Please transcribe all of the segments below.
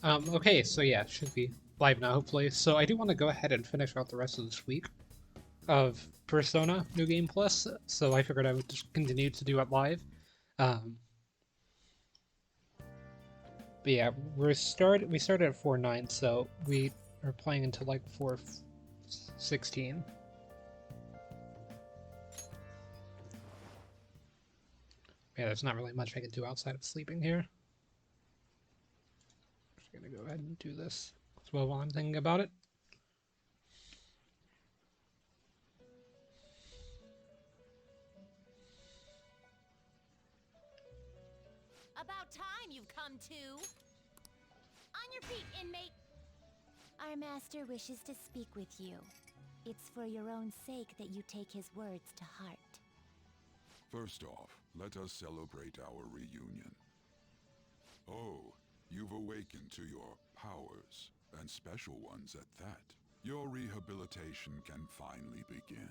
Okay, so yeah, it should be live now, hopefully. So I do want to go ahead and finish out the rest of this week of Persona New Game Plus, so I figured I would just continue to do it live. Um, but yeah, we started at 4:09, so we are playing until like 4:16. Yeah, there's not really much I can do outside of sleeping here. Just gonna go ahead and do this as well while I'm thinking about it. About time you've come to. On your feet, inmate. Our master wishes to speak with you. It's for your own sake that you take his words to heart. First off, let us celebrate our reunion. Oh, you've awakened to your powers, and special ones at that. Your rehabilitation can finally begin.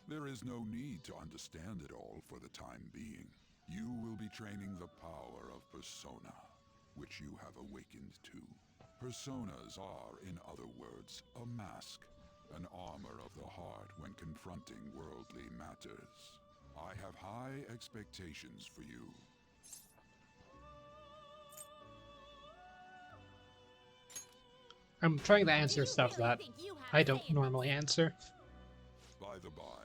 There is no need to understand it all for the time being. You will be training the power of Persona, which you have awakened to. Personas are, in other words, a mask, an armor of the heart when confronting worldly matters. I have high expectations for you. I'm trying to Do answer you stuff really that think you have I a don't say in normally answer. By the by,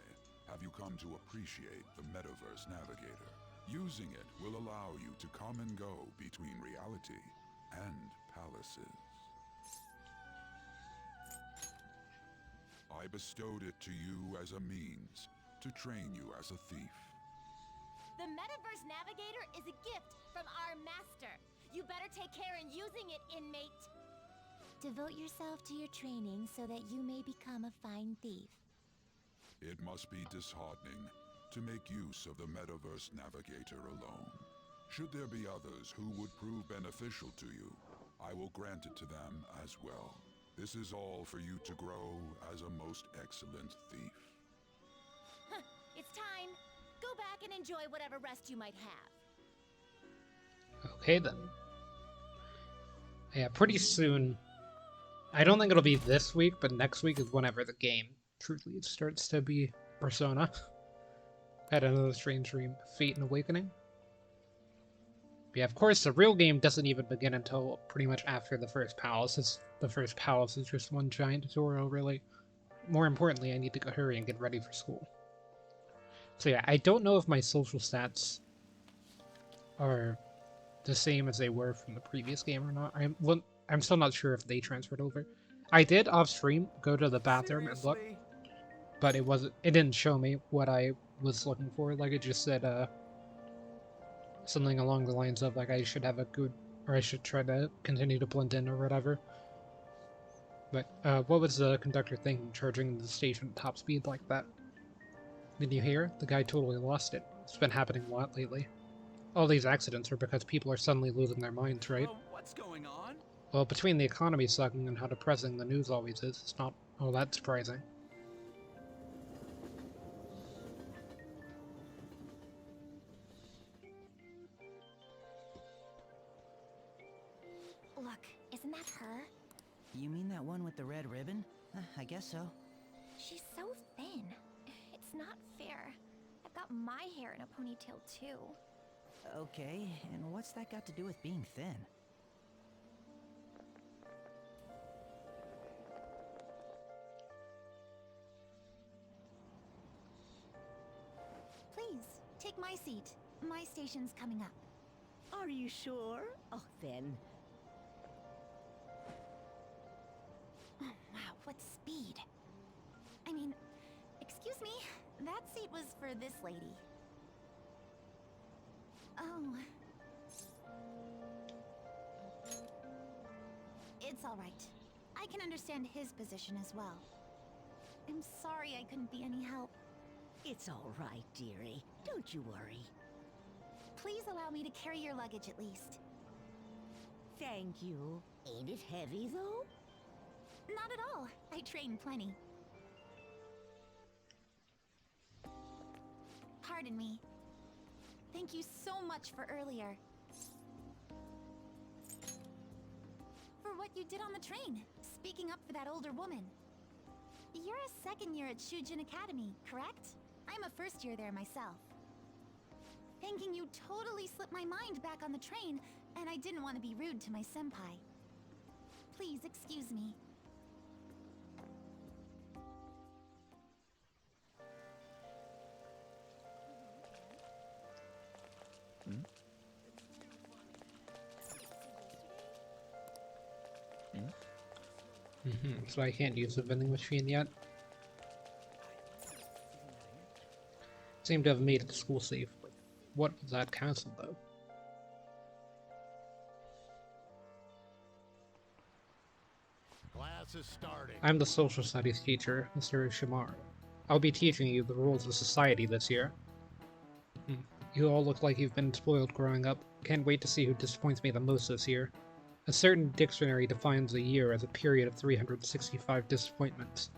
have you come to appreciate the Metaverse Navigator? Using it will allow you to come and go between reality and palaces. I bestowed it to you as a means to train you as a thief. The Metaverse Navigator is a gift from our master. You better take care in using it, inmate. Devote yourself to your training so that you may become a fine thief. It must be disheartening to make use of the Metaverse Navigator alone. Should there be others who would prove beneficial to you, I will grant it to them as well. This is all for you to grow as a most excellent thief. It's time. Go back and enjoy whatever rest you might have. Okay then. Yeah, pretty soon. I don't think it'll be this week, but next week is whenever the game truly starts to be Persona. I had another strange dream, Fate and Awakening. But yeah, of course, the real game doesn't even begin until pretty much after the first palace. The first palace is just one giant tutorial, really. More importantly, I need to go hurry and get ready for school. So yeah, I don't know if my social stats are the same as they were from the previous game or not. I'm still not sure if they transferred over. I did off stream go to the bathroom and look, Seriously? but it didn't show me what I was looking for. Like it just said something along the lines of like I should have a good or I should try to continue to blend in or whatever. But what was the conductor thinking charging the station at top speed like that? Did you hear? The guy totally lost it. It's been happening a lot lately. All these accidents are because people are suddenly losing their minds, right? Well, what's going on? Well, between the economy sucking and how depressing the news always is, it's not all that surprising. Look, isn't that her? You mean that one with the red ribbon? I guess so. She's so thin. It's not fair. I've got my hair in a ponytail too. Okay, and what's that got to do with being thin? Please, take my seat. My station's coming up. Are you sure? Oh, then. Oh, wow, what speed. I mean, excuse me, that seat was for this lady. Oh. It's all right. I can understand his position as well. I'm sorry I couldn't be any help. It's all right, dearie. Don't you worry. Please allow me to carry your luggage at least. Thank you. Ain't it heavy, though? Not at all. I train plenty. Pardon me. thank you so much for earlier. For what you did on the train, speaking up for that older woman. You're a second year at Shujin Academy, correct? I'm a first year there myself. Thanking you totally slipped my mind back on the train, and I didn't want to be rude to my senpai. Please excuse me. So I can't use the vending machine yet. Seem to have made it to school safe. What was that castle, though? Class is starting. I'm the social studies teacher, Mr. Shimar. I'll be teaching you the rules of society this year. You all look like you've been spoiled growing up. Can't wait to see who disappoints me the most this year. A certain dictionary defines a year as a period of 365 disappointments.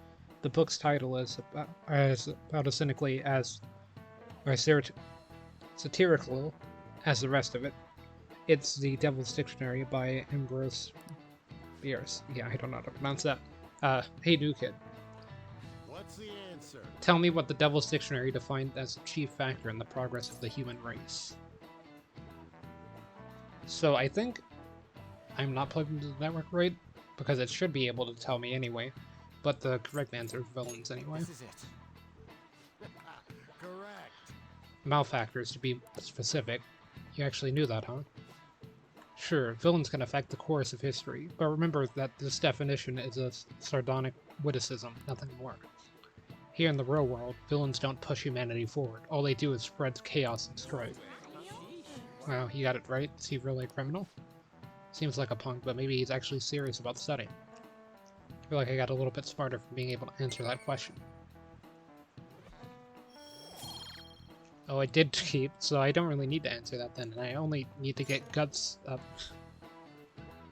The book's title is about as cynically as, or satirical as the rest of it. It's the Devil's Dictionary by Ambrose Bierce. Yeah, I don't know how to pronounce that. Hey, new kid. What's the answer? Tell me what the Devil's Dictionary defined as a chief factor in the progress of the human race. So I think I'm not plugged into the network right, because it should be able to tell me anyway, but the correct answer is villains anyway. This is it. Correct. Malfactors, to be specific. You actually knew that, huh? Sure, villains can affect the course of history, but remember that this definition is a sardonic witticism, nothing more. Here in the real world, villains don't push humanity forward. All they do is spread chaos and strife. Well, you got it right. Is he really a criminal? Seems like a punk, but maybe he's actually serious about studying. I feel like I got a little bit smarter from being able to answer that question. Oh, I did cheat, so I don't really need to answer that then, and I only need to get guts up.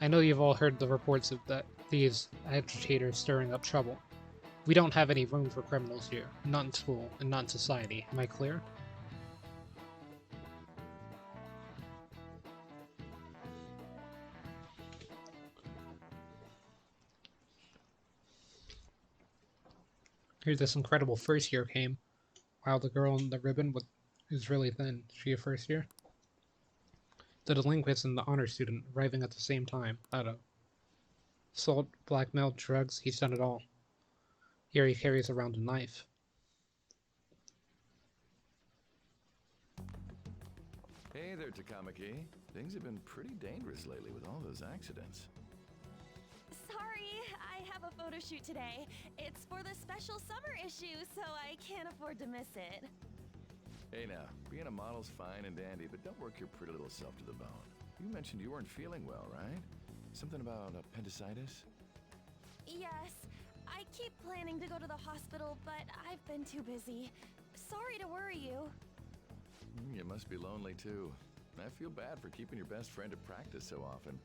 I know you've all heard the reports of these agitators stirring up trouble. We don't have any room for criminals here, not in school, and not in society. Am I clear? Here this incredible first year came. Wow, the girl in the ribbon is really thin. Is she a first year? The delinquents and the honor student arriving at the same time. I don't know. Assault, blackmail, drugs, he's done it all. Here he carries around a knife. Hey there, Takamaki. Things have been pretty dangerous lately with all those accidents. Sorry, I have a photo shoot today. It's for the special summer issue, so I can't afford to miss it. Hey now, being a model's fine and dandy, but don't work your pretty little self to the bone. You mentioned you weren't feeling well, right? Something about appendicitis? Yes, I keep planning to go to the hospital, but I've been too busy. Sorry to worry you. You must be lonely too. I feel bad for keeping your best friend at practice so often.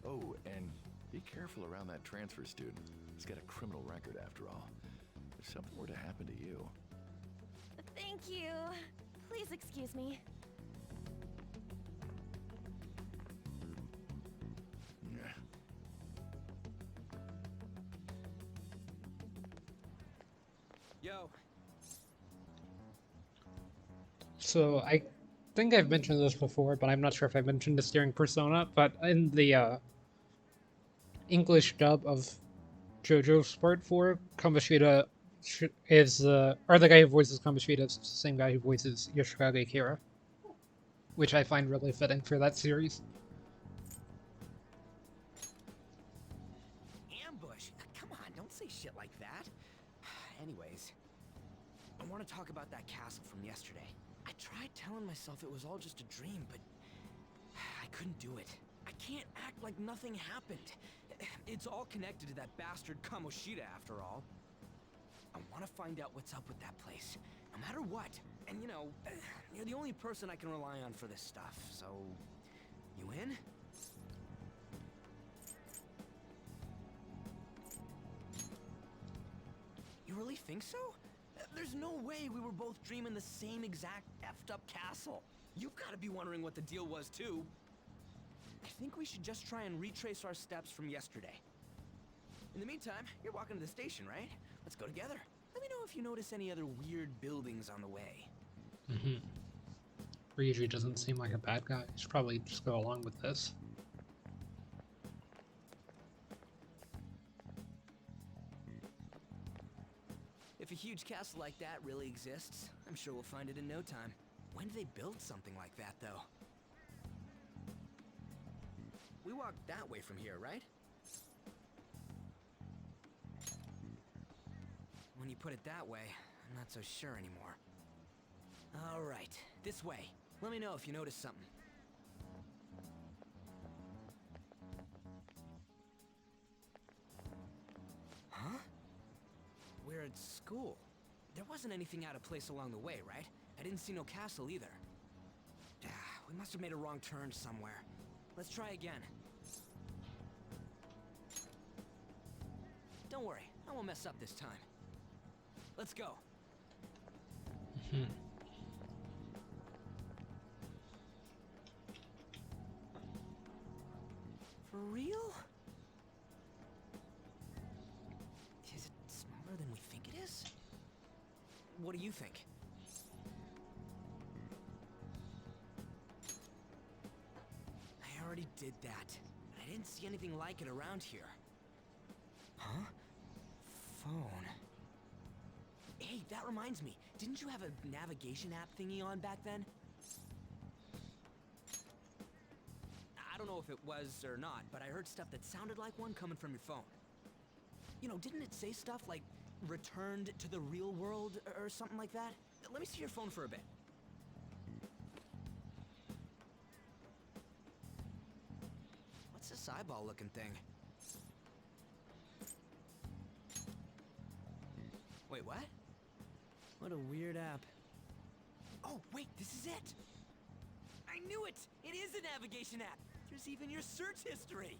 Oh, and be careful around that transfer student. He's got a criminal record after all. If something were to happen to you... Thank you. Please excuse me. Yeah. Yo. So I think I've mentioned this before, but I'm not sure if I mentioned this during Persona, but in the English dub of JoJo's Part 4, Komoshida is, or the guy who voices Komoshida is the same guy who voices Yoshikage Kira, which I find really fitting for that series. Ambush? Come on, don't say shit like that. Anyways, I want to talk about that castle from yesterday. I tried telling myself it was all just a dream, but I couldn't do it. I can't act like nothing happened. It's all connected to that bastard Komoshida, after all. I want to find out what's up with that place, no matter what. And you know, you're the only person I can rely on for this stuff, so... You in? You really think so? There's no way we were both dreaming the same exact effed up castle. You've got to be wondering what the deal was, too. I think we should just try and retrace our steps from yesterday. In the meantime, you're walking to the station, right? Let's go together. Let me know if you notice any other weird buildings on the way. Mm-hmm. Ryuji doesn't seem like a bad guy. He should probably just go along with this. If a huge castle like that really exists, I'm sure we'll find it in no time. When did they build something like that, though? We walked that way from here, right? When you put it that way, I'm not so sure anymore. All right, this way. Let me know if you notice something. Huh? We're at school. There wasn't anything out of place along the way, right? I didn't see no castle either. We must have made a wrong turn somewhere. Let's try again. Don't worry, I won't mess up this time. Let's go. Mm-hmm. For real? Is it smaller than we think it is? What do you think? I already did that. I didn't see anything like it around here. Huh? Phone. Hey, that reminds me. Didn't you have a navigation app thingy on back then? I don't know if it was or not, but I heard stuff that sounded like one coming from your phone. You know, didn't it say stuff like returned to the real world or something like that? Let me see your phone for a bit. What's this eyeball looking thing? Wait, what? What a weird app. Oh, wait, this is it! I knew it! It is a navigation app! There's even your search history!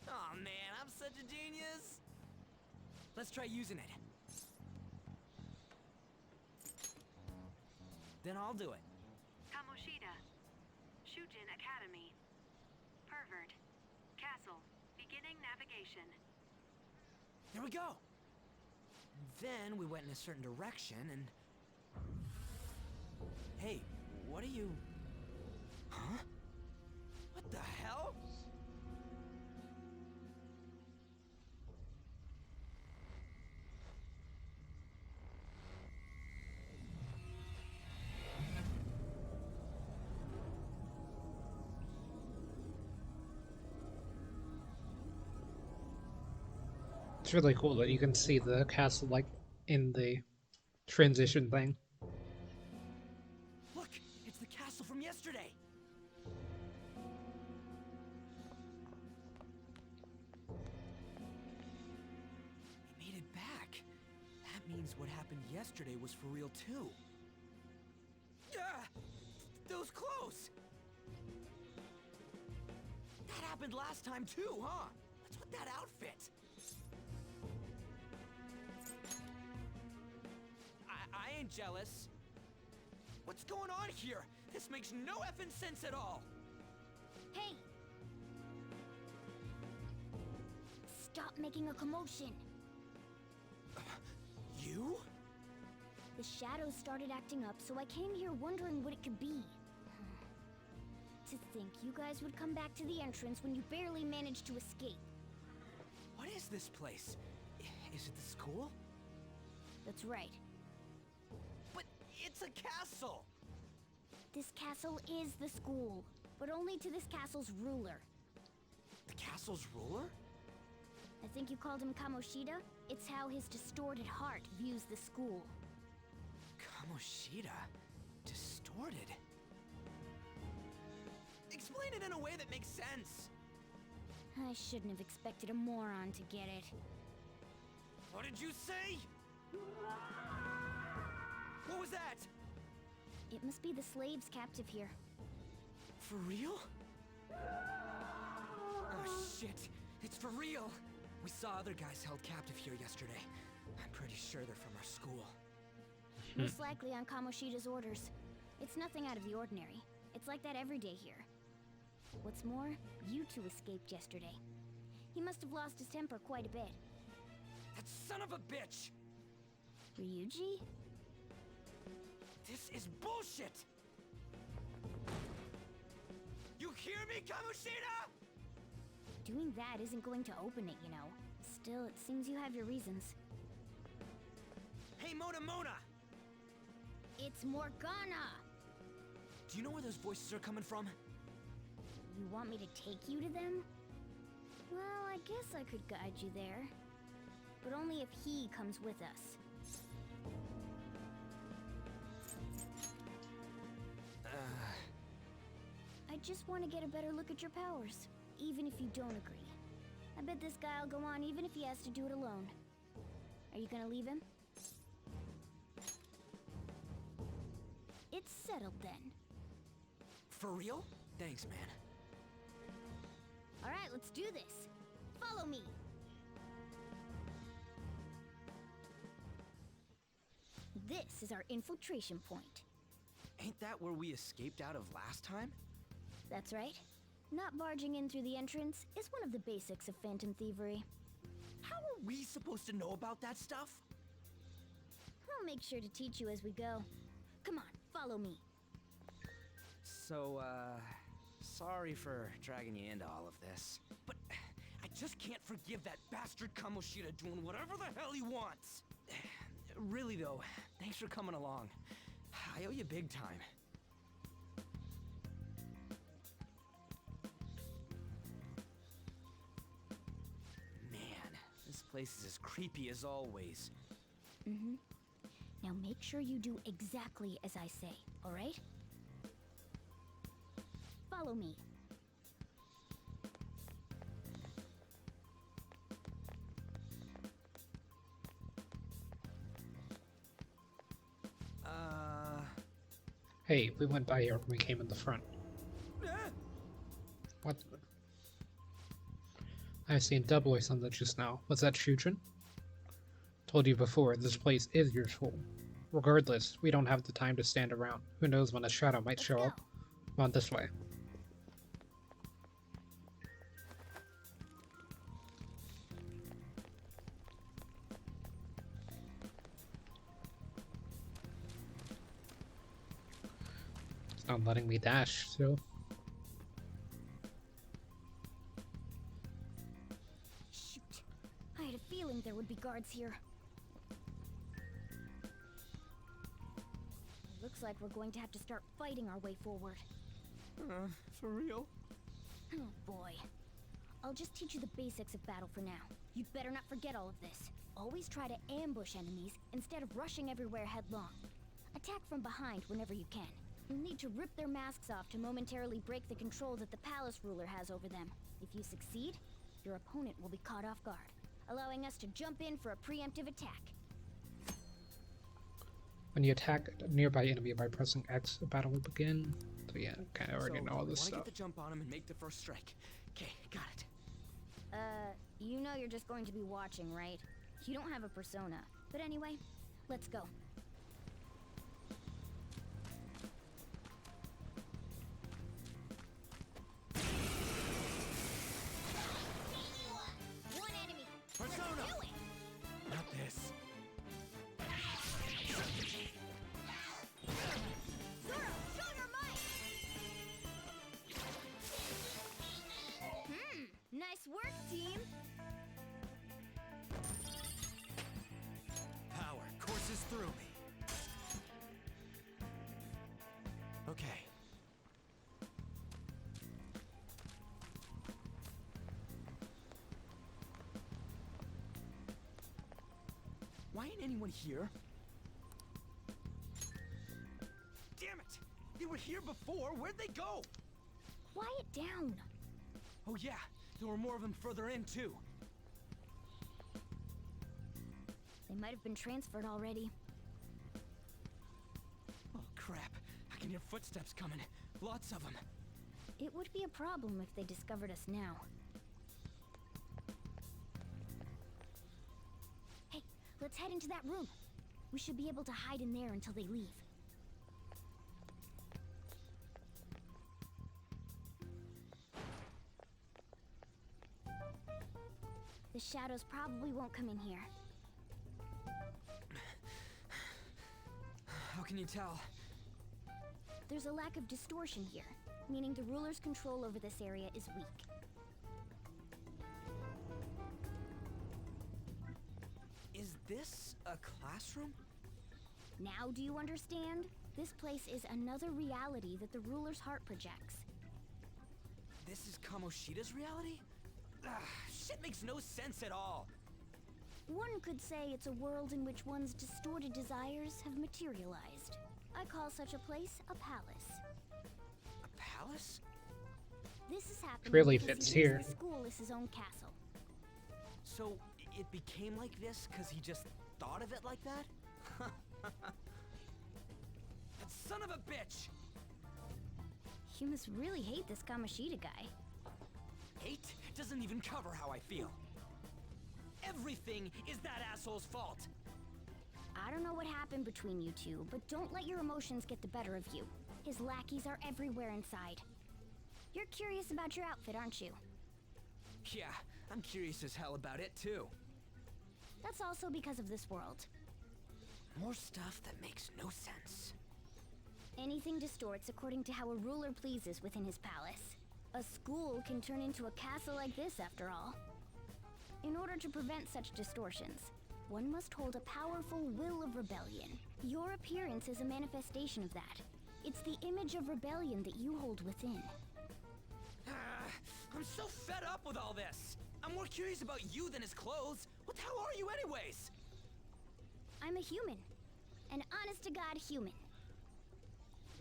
Oh man, I'm such a genius! Let's try using it. Then I'll do it. Komoshida. Shujin Academy. Pervert. Castle. Beginning navigation. There we go! Then we went in a certain direction and... Hey, what are you... Huh? What the hell? It's really cool that you can see the castle like in the transition thing. Look, it's the castle from yesterday. We made it back. That means what happened yesterday was for real too. Ah! Those clothes! That happened last time too, huh? What's with that outfit? I ain't jealous. What's going on here? This makes no effing sense at all. Hey! Stop making a commotion. You? The shadows started acting up, so I came here wondering what it could be. To think you guys would come back to the entrance when you barely managed to escape. What is this place? Is it the school? That's right. But it's a castle! This castle is the school, but only to this castle's ruler. The castle's ruler? I think you called him Komoshida? It's how his distorted heart views the school. Komoshida? Distorted? Explain it in a way that makes sense! I shouldn't have expected a moron to get it. What did you say? What was that? It must be the slaves captive here. For real? Oh shit, it's for real! We saw other guys held captive here yesterday. I'm pretty sure they're from our school. Most likely on Kamoshida's orders. It's nothing out of the ordinary. It's like that every day here. What's more, you two escaped yesterday. He must have lost his temper quite a bit. That son of a bitch! Ryuji? This is bullshit! You hear me, Komoshida? Doing that isn't going to open it, you know. Still, it seems you have your reasons. Hey, Mona! It's Morgana! Do you know where those voices are coming from? You want me to take you to them? Well, I guess I could guide you there. But only if he comes with us. I just want to get a better look at your powers, even if you don't agree. I bet this guy'll go on even if he has to do it alone. Are you gonna leave him? It's settled then. For real? Thanks, man. Alright, let's do this. Follow me. This is our infiltration point. Ain't that where we escaped out of last time? That's right. Not barging in through the entrance is one of the basics of phantom thievery. How are we supposed to know about that stuff? I'll make sure to teach you as we go. Come on, follow me. So, sorry for dragging you into all of this. But I just can't forgive that bastard Komoshida doing whatever the hell he wants. Really though, thanks for coming along. I owe you big time. Man, this place is as creepy as always. Mm-hmm. Now make sure you do exactly as I say, alright? Follow me. Hey, we went by here when we came in the front. What? I've seen double or something just now. Was that Shujin? Told you before, this place is useful. Regardless, we don't have the time to stand around. Who knows when a shadow might show up. Come on this way. It's not letting me dash, so... Shoot. I had a feeling there would be guards here. Looks like we're going to have to start fighting our way forward. For real? Oh boy. I'll just teach you the basics of battle for now. You'd better not forget all of this. Always try to ambush enemies instead of rushing everywhere headlong. Attack from behind whenever you can. You'll need to rip their masks off to momentarily break the control that the palace ruler has over them. If you succeed, your opponent will be caught off guard, allowing us to jump in for a preemptive attack. When you attack a nearby enemy by pressing X, the battle will begin. So yeah, kind of already know all this wanna stuff. get the jump on him and make the first strike. Okay, got it. You know you're just going to be watching, right? You don't have a persona. But anyway, let's go. One enemy. Persona! Let's do it! Not this. Zoro, show your might! Nice work, team! Power courses through me. Okay. Why ain't anyone here? Damn it! They were here before. Where'd they go? Quiet down. Oh yeah, there were more of them further in too. They might have been transferred already. Oh crap! I can hear footsteps coming. Lots of them. It would be a problem if they discovered us now. Hey, let's head into that room. We should be able to hide in there until they leave. The shadows probably won't come in here. How can you tell? There's a lack of distortion here, meaning the ruler's control over this area is weak. Is this a classroom? Now do you understand? This place is another reality that the ruler's heart projects. This is Kamoshida's reality? Ugh, shit makes no sense at all. One could say it's a world in which one's distorted desires have materialized. I call such a place a palace. A palace? This is happening Really because fits he thinks here. the school is his own castle. So, it became like this because he just thought of it like that? That son of a bitch! You must really hate this Komoshida guy. Hate doesn't even cover how I feel. Everything is that asshole's fault. I don't know what happened between you two, but don't let your emotions get the better of you. His lackeys are everywhere inside. You're curious about your outfit, aren't you? Yeah, I'm curious as hell about it too. That's also because of this world. More stuff that makes no sense. Anything distorts according to how a ruler pleases within his palace. A school can turn into a castle like this, after all. In order to prevent such distortions, one must hold a powerful will of rebellion. Your appearance is a manifestation of that. It's the image of rebellion that you hold within. I'm so fed up with all this. I'm more curious about you than his clothes. What the hell are you anyways? I'm a human. An honest-to-God human.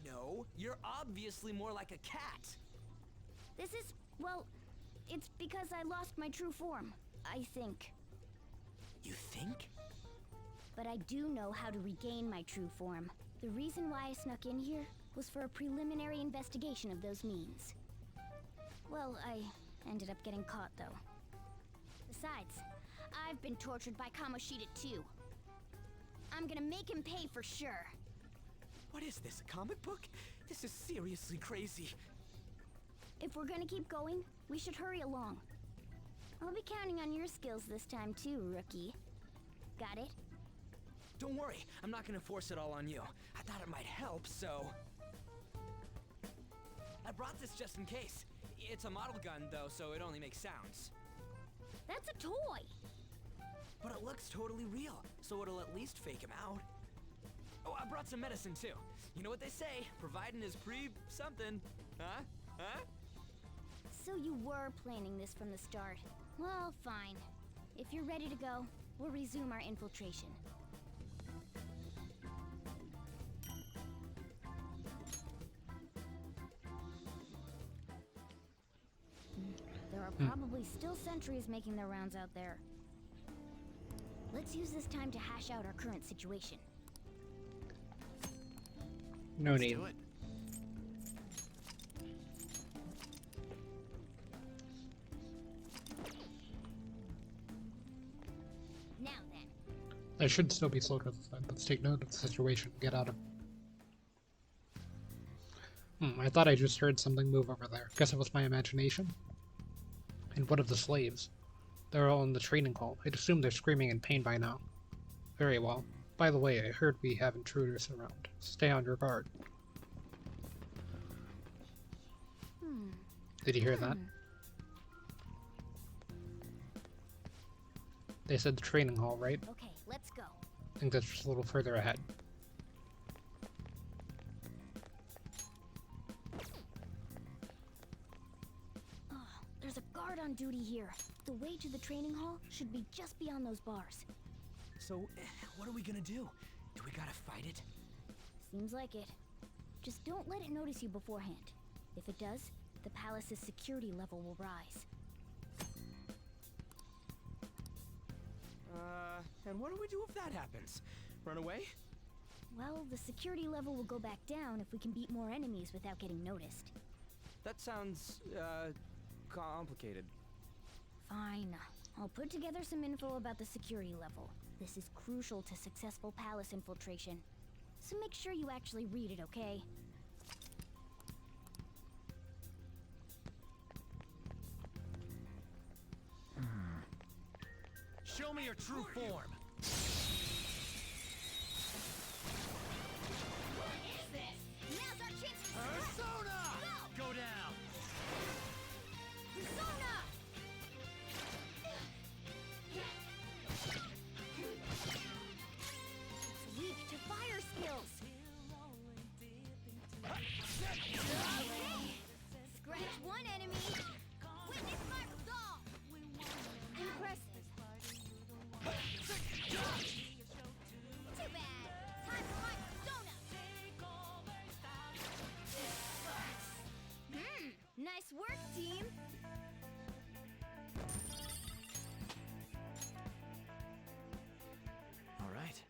No, you're obviously more like a cat. This is, well, it's because I lost my true form, I think. You think? But I do know how to regain my true form. The reason why I snuck in here was for a preliminary investigation of those means. Well, I ended up getting caught, though. Besides, I've been tortured by Komoshida too. I'm gonna make him pay for sure. What is this, a comic book? This is seriously crazy. If we're gonna keep going, we should hurry along. I'll be counting on your skills this time too, rookie. Got it? Don't worry, I'm not gonna force it all on you. I thought it might help, so... I brought this just in case. It's a model gun, though, so it only makes sounds. That's a toy! But it looks totally real, so it'll at least fake him out. Oh, I brought some medicine, too. You know what they say, providing is something. Huh? Huh? So you were planning this from the start. Well, fine. If you're ready to go, we'll resume our infiltration. There are probably still sentries making their rounds out there. Let's use this time to hash out our current situation. No need. Do it. Now then. I should still be slow to the side. Let's take note of the situation. Get out of. I thought I just heard something move over there. Guess it was my imagination. And what of the slaves? They're all in the training hall. I'd assume they're screaming in pain by now. Very well. By the way, I heard we have intruders around. Stay on your guard. Did you hear that? They said the training hall, right? Okay, let's go. I think that's just a little further ahead. Oh, there's a guard on duty here. The way to the training hall should be just beyond those bars. So, what are we gonna do? Do we gotta fight it? Seems like it. Just don't let it notice you beforehand. If it does, the palace's security level will rise. And what do we do if that happens? Run away? Well, the security level will go back down if we can beat more enemies without getting noticed. That sounds, complicated. Fine. I'll put together some info about the security level. This is crucial to successful palace infiltration. So make sure you actually read it, okay? Show me your true form. Now's our chance to Persona! Go! Go down. Persona! It's weak to fire skills. Scratch one enemy. Witness my resolve. Impressive. Too bad. Time for my persona. Nice work, team. All right.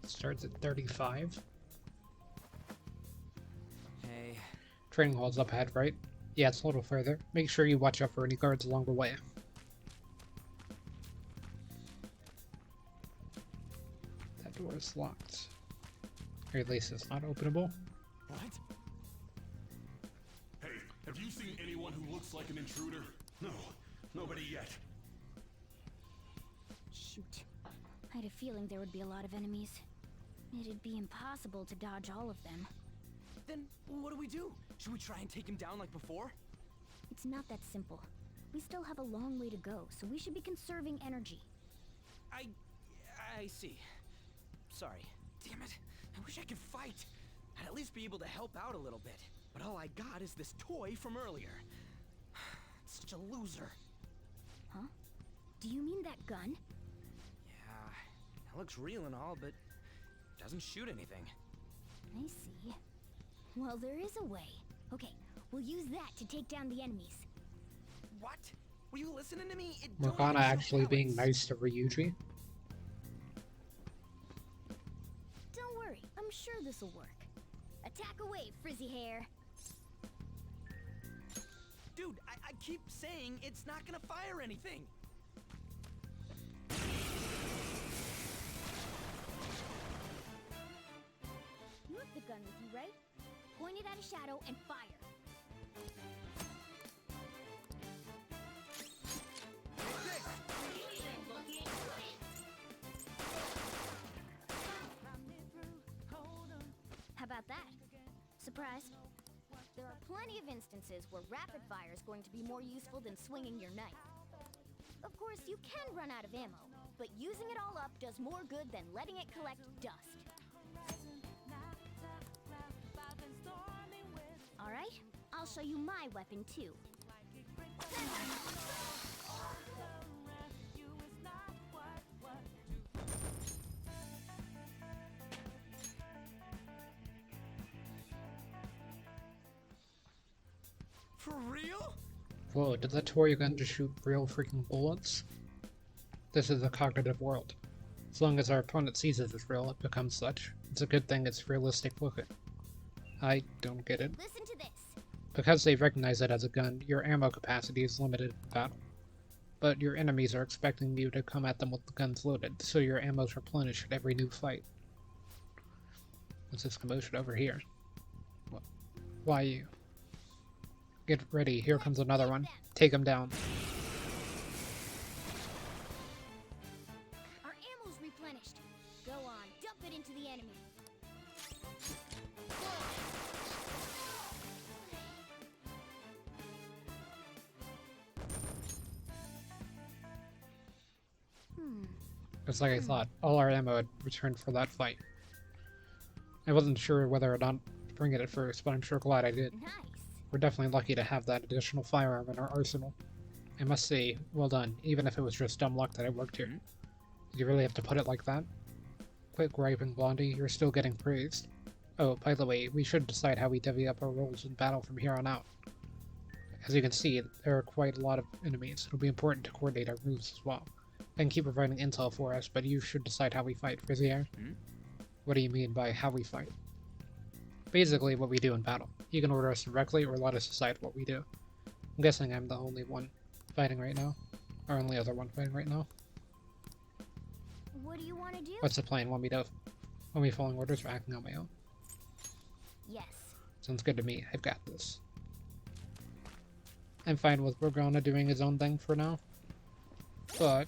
Starts at 35. Hey, Training hall's up ahead, right? Yeah, it's a little further. Make sure you watch out for any guards along the way. That door is locked. Or at least it's not openable. what? Hey, have you seen anyone who looks like an intruder? No, nobody yet. Shoot. I had a feeling there would be a lot of enemies. It'd be impossible to dodge all of them. Then what do we do? Should we try and take him down like before? It's not that simple. We still have a long way to go, so we should be conserving energy. I see. Sorry. Damn it. I wish I could fight. I'd at least be able to help out a little bit. But all I got is this toy from earlier. Such a loser. Huh? Do you mean that gun? Yeah, it looks real and all, but doesn't shoot anything. I see. Well, there is a way. Okay, we'll use that to take down the enemies. What? Were you listening to me? It don't Morgana even show actually being pellets. nice to Ryuji. Don't worry, I'm sure this'll work. Attack away, frizzy hair. Dude, I keep saying it's not gonna fire anything. You have the gun with you, right? Point it at a shadow and fire. How about that? Surprised? There are plenty of instances where rapid fire is going to be more useful than swinging your knife. Of course, you can run out of ammo, but using it all up does more good than letting it collect dust. Alright, I'll show you my weapon too. For real? Whoa, did that toy gun just shoot real freaking bullets? This is a cognitive world. As long as our opponent sees it as real, it becomes such. It's a good thing it's realistic looking. I don't get it. Listen to this. Because they recognize it as a gun, your ammo capacity is limited in battle. But your enemies are expecting you to come at them with the guns loaded, so your ammo's replenished at every new fight. What's this commotion over here? What? Why you? Get ready, here comes another one. Take him down. Our ammo's replenished. Go on, dump it into the enemy. Just like I thought, all our ammo had returned for that fight. I wasn't sure whether or not to bring it at first, but I'm sure glad I did. Nice. We're definitely lucky to have that additional firearm in our arsenal. I must say, well done, even if it was just dumb luck that it worked here. Did you really have to put it like that? Quit griping, Blondie, you're still getting praised. Oh, by the way, we should decide how we divvy up our roles in battle from here on out. As you can see, there are quite a lot of enemies. It'll be important to coordinate our moves as well. I can keep providing intel for us, but you should decide how we fight, Frizzier. What do you mean by how we fight? Basically, what we do in battle. You can order us directly or let us decide what we do. I'm guessing I'm the only one fighting right now. Our only other one fighting right now. What do you want to do? What's the plan? Want me following orders or acting on my own? Yes. Sounds good to me. I've got this. I'm fine with Borgana doing his own thing for now. But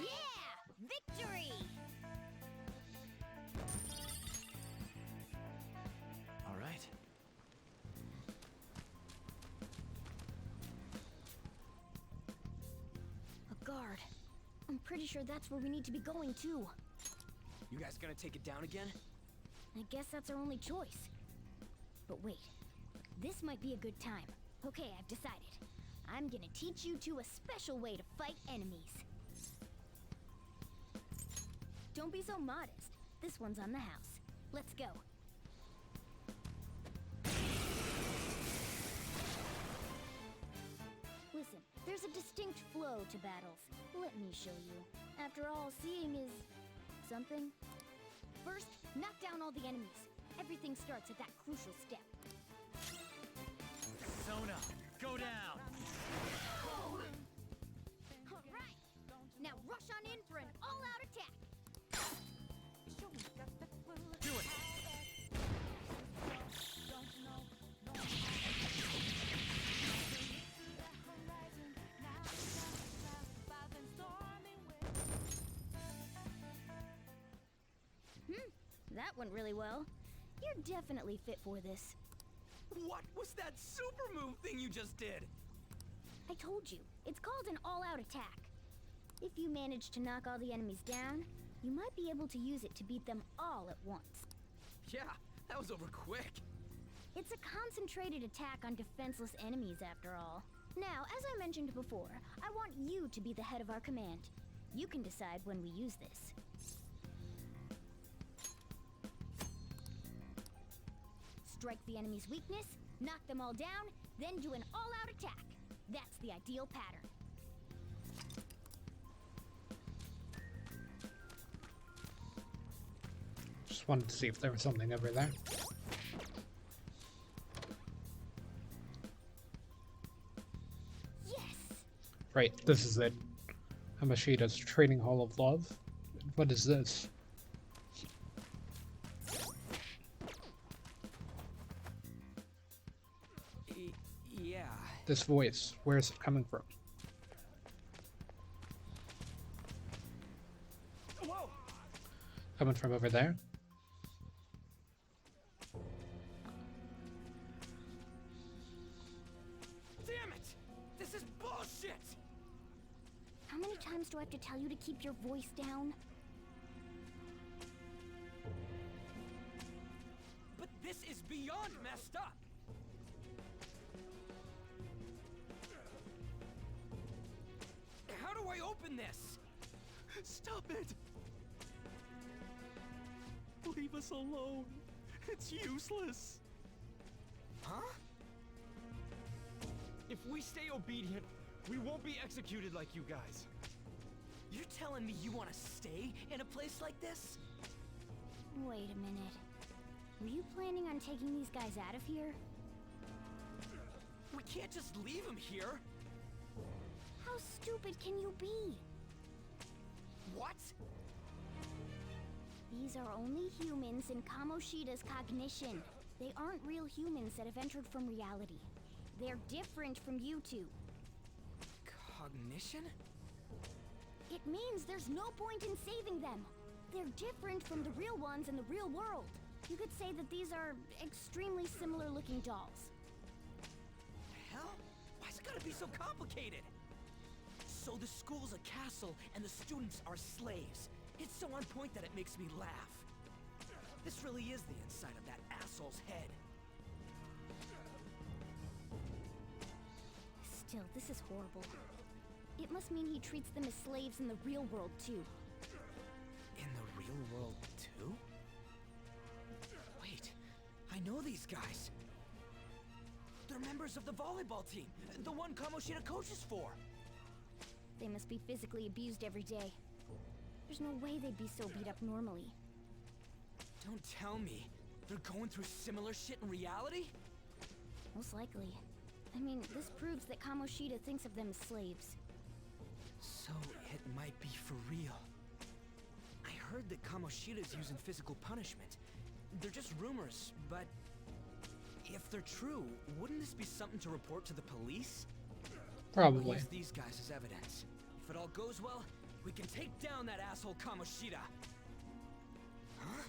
Yeah! Victory! All right. A guard. I'm pretty sure that's where we need to be going too. You guys gonna take it down again? I guess that's our only choice. But wait, this might be a good time. Okay, I've decided. I'm gonna teach you two a special way to fight enemies. Don't be so modest. This one's on the house. Let's go. Listen, there's a distinct flow to battles. Let me show you. After all, seeing is something. First, knock down all the enemies. Everything starts at that crucial step. Sona, go down! Alright! Now rush on in for an all-out attack! Do it! That went really well. You're definitely fit for this. What was that super move thing you just did? I told you, it's called an all-out attack. If you manage to knock all the enemies down, you might be able to use it to beat them all at once. Yeah, that was over quick. It's a concentrated attack on defenseless enemies after all. Now, as I mentioned before, I want you to be the head of our command. You can decide when we use this. Strike the enemy's weakness, knock them all down, then do an all-out attack. That's the ideal pattern. just wanted to see if there was something over there. Yes! Right, this is it. Komoshida's Training Hall of Love. What is this? Yeah. This voice, where is it coming from? Whoa! Coming from over there? Damn it! This is bullshit! How many times do I have to tell you to keep your voice down? But this is beyond messed up! How do I open this? Stop it! Leave us alone. It's useless. Huh? If we stay obedient, we won't be executed like you guys. You're telling me you want to stay in a place like this? Wait a minute. Were you planning on taking these guys out of here? We can't just leave him here. How stupid can you be? What? These are only humans in Komoshida's cognition. They aren't real humans that have entered from reality. They're different from you two. Cognition? It means there's no point in saving them. They're different from the real ones in the real world. You could say that these are extremely similar looking dolls. Hell? Why's it gotta be so complicated? So the school's a castle and the students are slaves. It's so on point that it makes me laugh. This really is the inside of that asshole's head. Still, this is horrible. It must mean he treats them as slaves in the real world, too. In the real world, too? Wait, I know these guys. They're members of the volleyball team, the one Komoshida coaches for. They must be physically abused every day. There's no way they'd be so beat up normally. Don't tell me they're going through similar shit in reality? Most likely. I mean, this proves that Komoshida thinks of them as slaves. So it might be for real. I heard that Kamoshida's using physical punishment. They're just rumors, but if they're true, wouldn't this be something to report to the police? Probably. We'll use these guys as evidence. If it all goes well, we can take down that asshole Komoshida. Huh?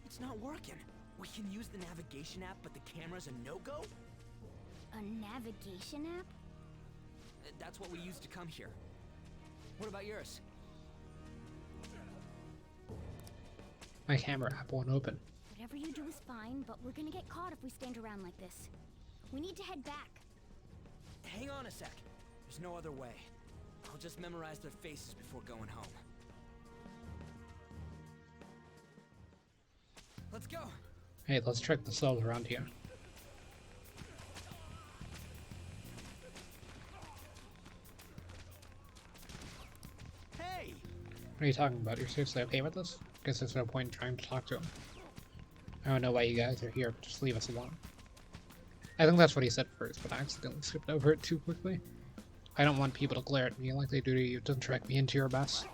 It's not working. We can use the navigation app, but the camera's a no-go? A navigation app? That's what we used to come here. What about yours? My camera app won't open. Whatever you do is fine, but we're gonna get caught if we stand around like this. We need to head back. Hang on a sec. There's no other way. I'll just memorize their faces before going home. Let's go! Hey, let's check the cells around here. Hey! What are you talking about? You're seriously okay with this? Guess there's no point in trying to talk to him. I don't know why you guys are here, but just leave us alone. I think that's what he said first, but I accidentally skipped over it too quickly. I don't want people to glare at me like they do to you. Doesn't track me into your mess.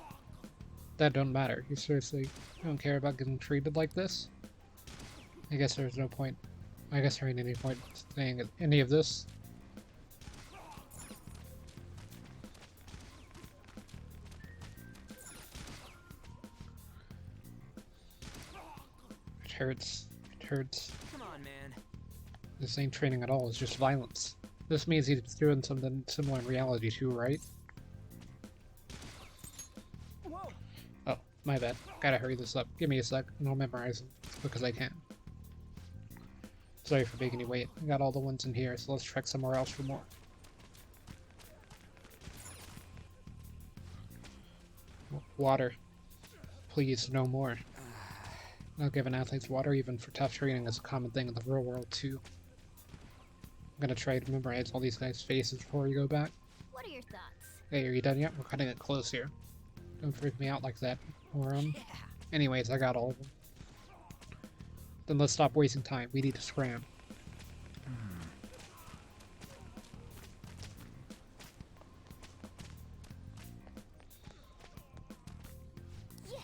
That don't matter. You seriously don't care about getting treated like this? I guess there's no point. I guess there ain't any point saying any of this. It hurts. It hurts. Come on, man. This ain't training at all, it's just violence. This means he's doing something similar in reality too, right? Whoa! Oh, my bad. Gotta hurry this up. Give me a sec, and I'll memorize them as quick as I can. Sorry for making you wait. I got all the ones in here, so let's check somewhere else for more. Water. Please, no more. Not giving athletes water, even for tough training, is a common thing in the real world, too. I'm gonna try to memorize all these guys' faces before we go back. What are your thoughts? Hey, are you done yet? We're cutting it close here. Don't freak me out like that. Or, Yeah. anyways, I got all of them. Then let's stop wasting time. We need to scram. Yes!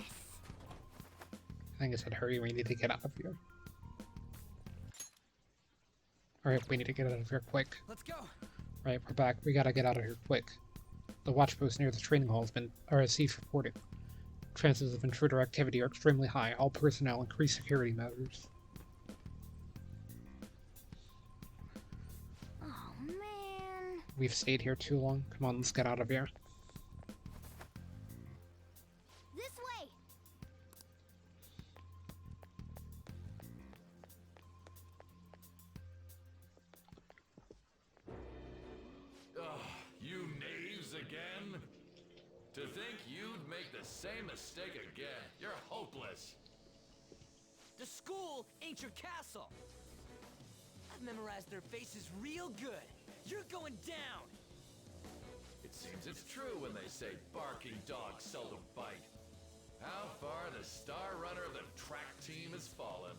I think I said hurry, we need to get out of here. Alright, we need to get out of here quick. Let's go! Right, we're back. We gotta get out of here quick. The watch post near the training hall has been RSC reported. Chances of intruder activity are extremely high. All personnel increase security measures. Oh, man. We've stayed here too long. Come on, let's get out of here. This way! You knaves again? To think you'd make the same mistake again. You're hopeless. The school ain't your castle! I've memorized their faces real good. You're going down! It seems it's true when they say barking dogs seldom bite. How far the star runner of the track team has fallen.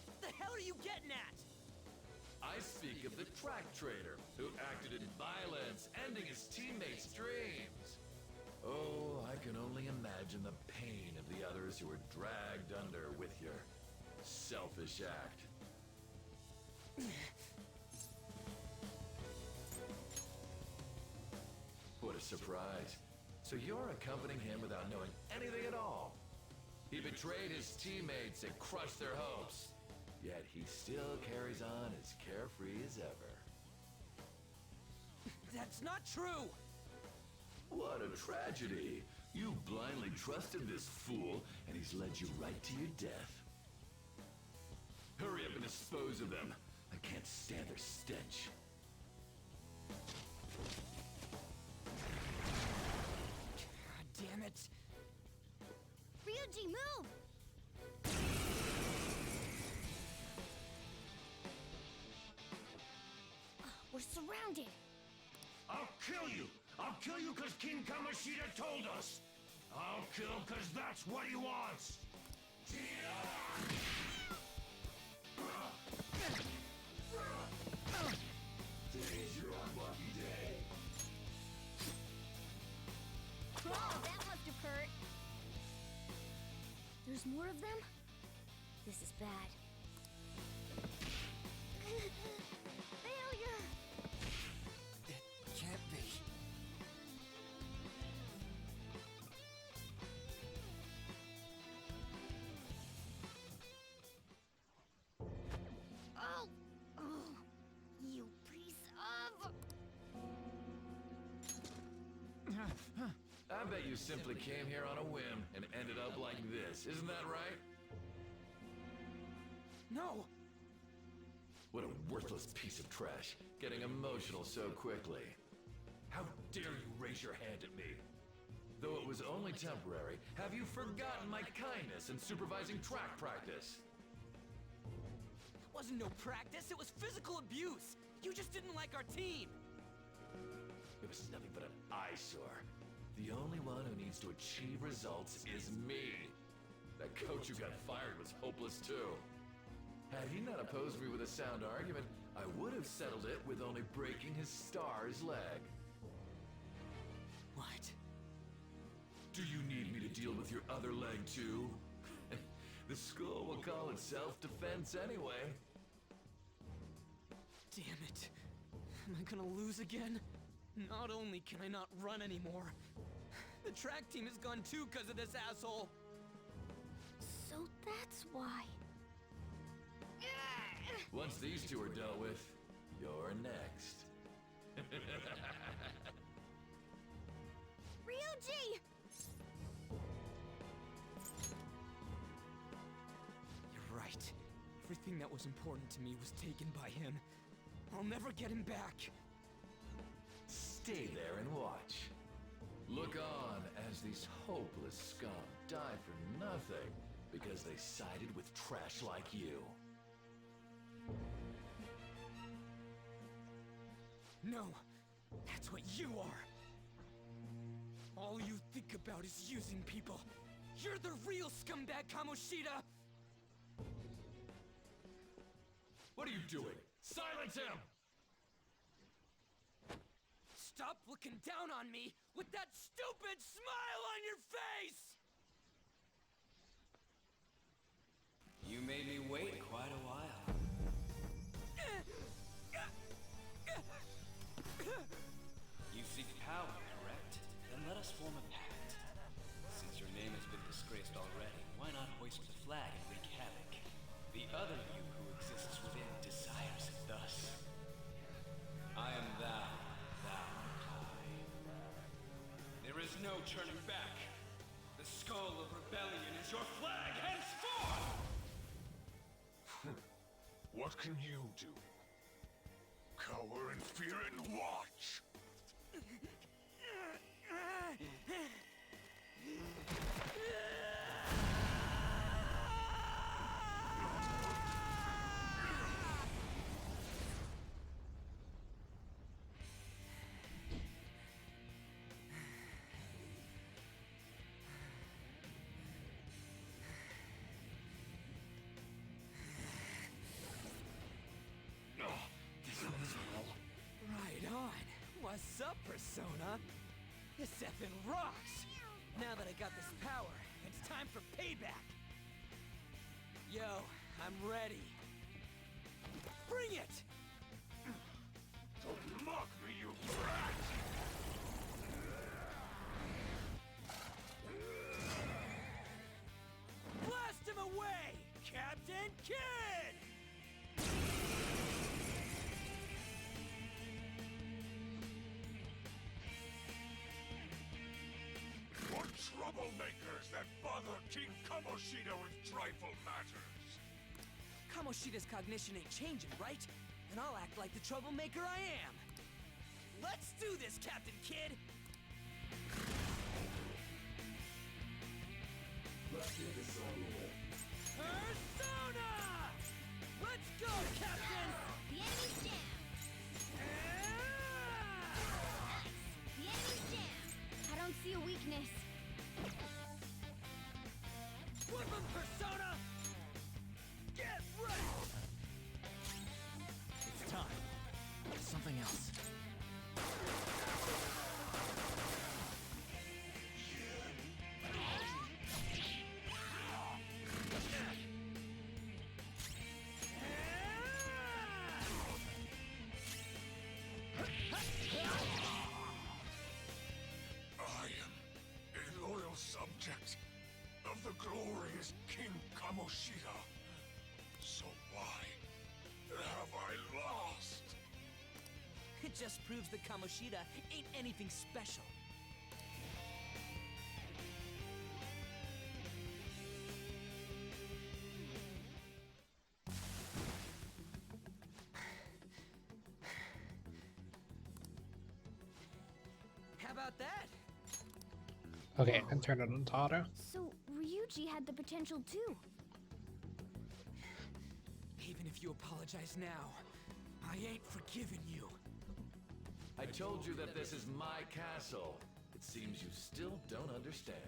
What the hell are you getting at? I speak of the track trader who acted in violence, ending his teammates' dreams. Oh, I can only imagine the pain of the others who were dragged under with your selfish act. What a surprise. So you're accompanying him without knowing anything at all. He betrayed his teammates and crushed their hopes. Yet he still carries on as carefree as ever. That's not true! What a tragedy. You blindly trusted this fool, and he's led you right to your death. Hurry up and dispose of them. I can't stand their stench. God damn it. Ryuji, move! We're surrounded. I'll kill you! I'll kill you because King Komoshida told us! I'll kill because that's what he wants! Today's your unlucky day. Oh, that must have hurt. There's more of them? This is bad. Failure! It can't be. Oh! Oh! You piece of... I bet you simply came here on a whim and ended up like this, isn't that right? No! What a worthless piece of trash, getting emotional so quickly. How dare you raise your hand at me? Though it was only temporary, have you forgotten my kindness in supervising track practice? It wasn't no practice, it was physical abuse! You just didn't like our team! It was nothing but an eyesore. The only one who needs to achieve results is me. That coach who got fired was hopeless too. Had he not opposed me with a sound argument, I would have settled it with only breaking his star's leg. What? Do you need me to deal with your other leg too? The school will call it self-defense anyway. Damn it. Am I gonna lose again? Not only can I not run anymore, the track team is gone too because of this asshole. So that's why. Once these two are dealt with, you're next. Ryuji! You're right. Everything that was important to me was taken by him. I'll never get him back. Stay there and watch. Look on as these hopeless scum die for nothing because they sided with trash like you. No, that's what you are. All you think about is using people. You're the real scumbag, Komoshida! What are you doing? Silence him! Stop looking down on me with that stupid smile on your face! You made me wait quite a while. You seek power, correct? Then let us form a pact. Since your name has been disgraced already, why not hoist the flag and wreak havoc? The other you who exists within desires it thus. I am thou, thou art I. There is no turning back. The skull of rebellion is your flag henceforth! What can you do? Cower in fear and watch! Right on. What's up, Persona? This effing rocks! Now that I got this power, it's time for payback! Yo, I'm ready. Bring it! Don't mock me, you brat! Blast him away, Captain Kid! What troublemakers that bother King Komoshida with trifle matters? Kamoshida's cognition ain't changing, right? And I'll act like the troublemaker I am. Let's do this, Captain Kid! Let's get this over with. Persona! Let's go, Captain! The enemy's down. Nice. The enemy's down. I don't see a weakness. Flip him, Persona! Get ready! It's time. Something else. I am a loyal subject of the glorious King Kamoshida. So why have I lost? It just proves that Komoshida ain't anything special. How about that? Okay, and turn it on to auto. So, Ryuji had the potential too. Even if you apologize now, I ain't forgiving you. I told you that this is my castle. It seems you still don't understand.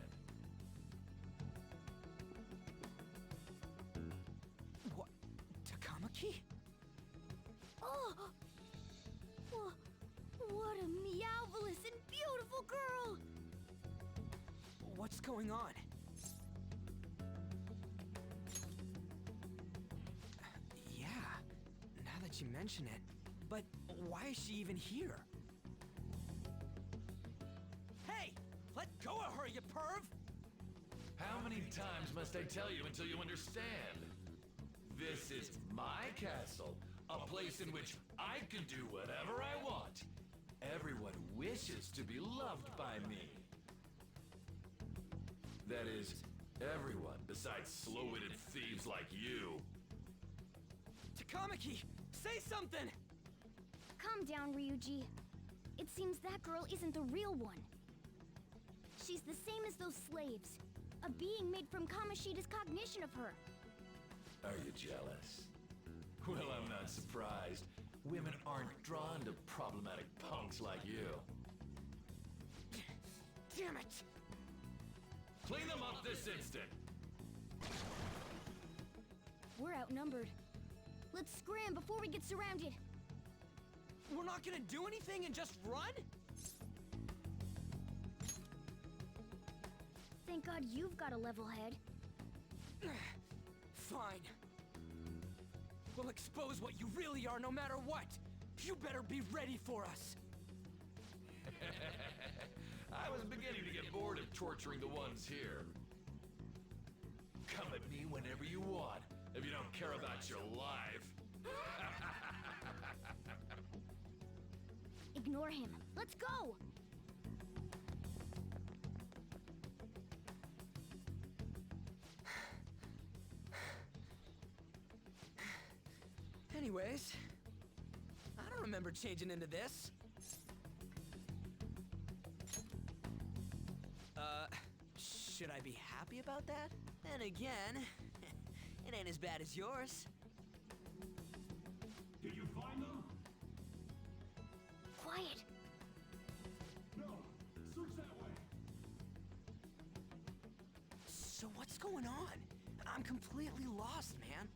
What? Takamaki? Oh! What a meowvelous and beautiful girl! What's going on? Yeah, now that you mention it. But why is she even here? Hey! Let go of her, you perv! How many times must I tell you until you understand? This is my castle, a place in which I can do whatever I want. Everyone wishes to be loved by me. That is, everyone besides slow-witted thieves like you. Takamaki, say something! Calm down, Ryuji. It seems that girl isn't the real one. She's the same as those slaves. A being made from Kamoshida's cognition of her. Are you jealous? Well, I'm not surprised. Women aren't drawn to problematic punks like you. Damn it! Clean them up this instant! We're outnumbered. Let's scram before we get surrounded. We're not gonna do anything and just run? Thank God you've got a level head. Fine. We'll expose what you really are no matter what. You better be ready for us. I was beginning to get bored of torturing the ones here. Come at me whenever you want, if you don't care about your life. Ignore him. Let's go! Anyways, I don't remember changing into this. Should I be happy about that? Then again, it ain't as bad as yours. Did you find them? Quiet. No. Search that way. So what's going on? I'm completely lost, man.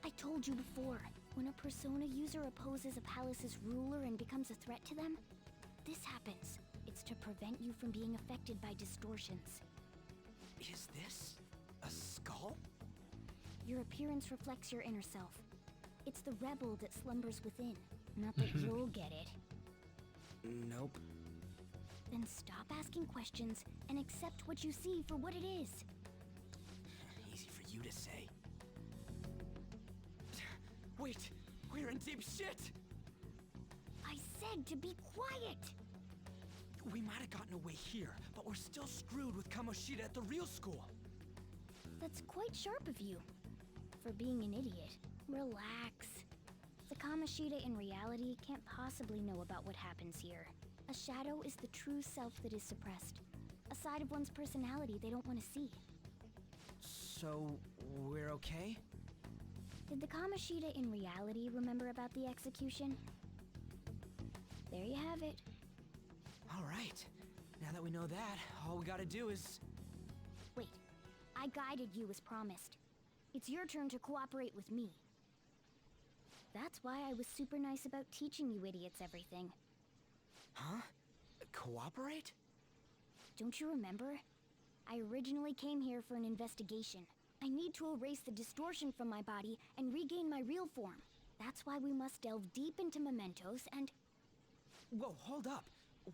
I told you before, when a Persona user opposes a palace's ruler and becomes a threat to them, this happens. It's to prevent you from being affected by distortions. Is this a skull? Your appearance reflects your inner self. It's the rebel that slumbers within. Not that you'll get it. Nope. Then stop asking questions and accept what you see for what it is. Easy for you to say. Wait, we're in deep shit! I said to be quiet! We might have gotten away here, but we're still screwed with Komoshida at the real school. That's quite sharp of you. For being an idiot. Relax. The Komoshida in reality can't possibly know about what happens here. A shadow is the true self that is suppressed. A side of one's personality they don't want to see. So, we're okay? Did the Komoshida in reality remember about the execution? There you have it. Alright. Now that we know that, all we gotta do is... Wait. I guided you as promised. It's your turn to cooperate with me. That's why I was super nice about teaching you idiots everything. Huh? Cooperate? Don't you remember? I originally came here for an investigation. I need to erase the distortion from my body and regain my real form. That's why we must delve deep into mementos and... Whoa, hold up.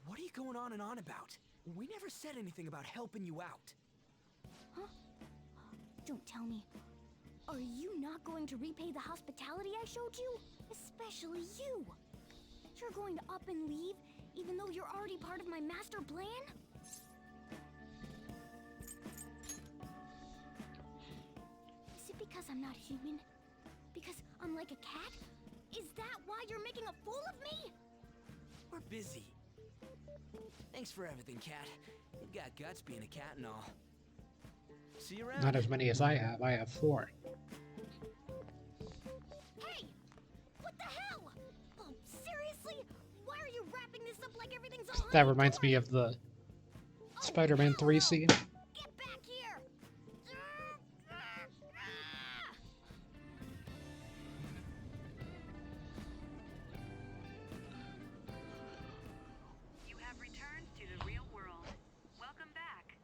What are you going on and on about? We never said anything about helping you out. Huh? Don't tell me. Are you not going to repay the hospitality I showed you? Especially you! You're going to up and leave, even though you're already part of my master plan? Is it because I'm not human? Because I'm like a cat? Is that why you're making a fool of me? We're busy. Thanks for everything, Cat. You've got guts being a cat and all. See you around. Not as many as I have. I have 4. Hey! What the hell? Oh, seriously? Why are you wrapping this up like everything's all That reminds me of the Spider-Man 3 scene. Get back here! You have returned to the real world. Welcome back.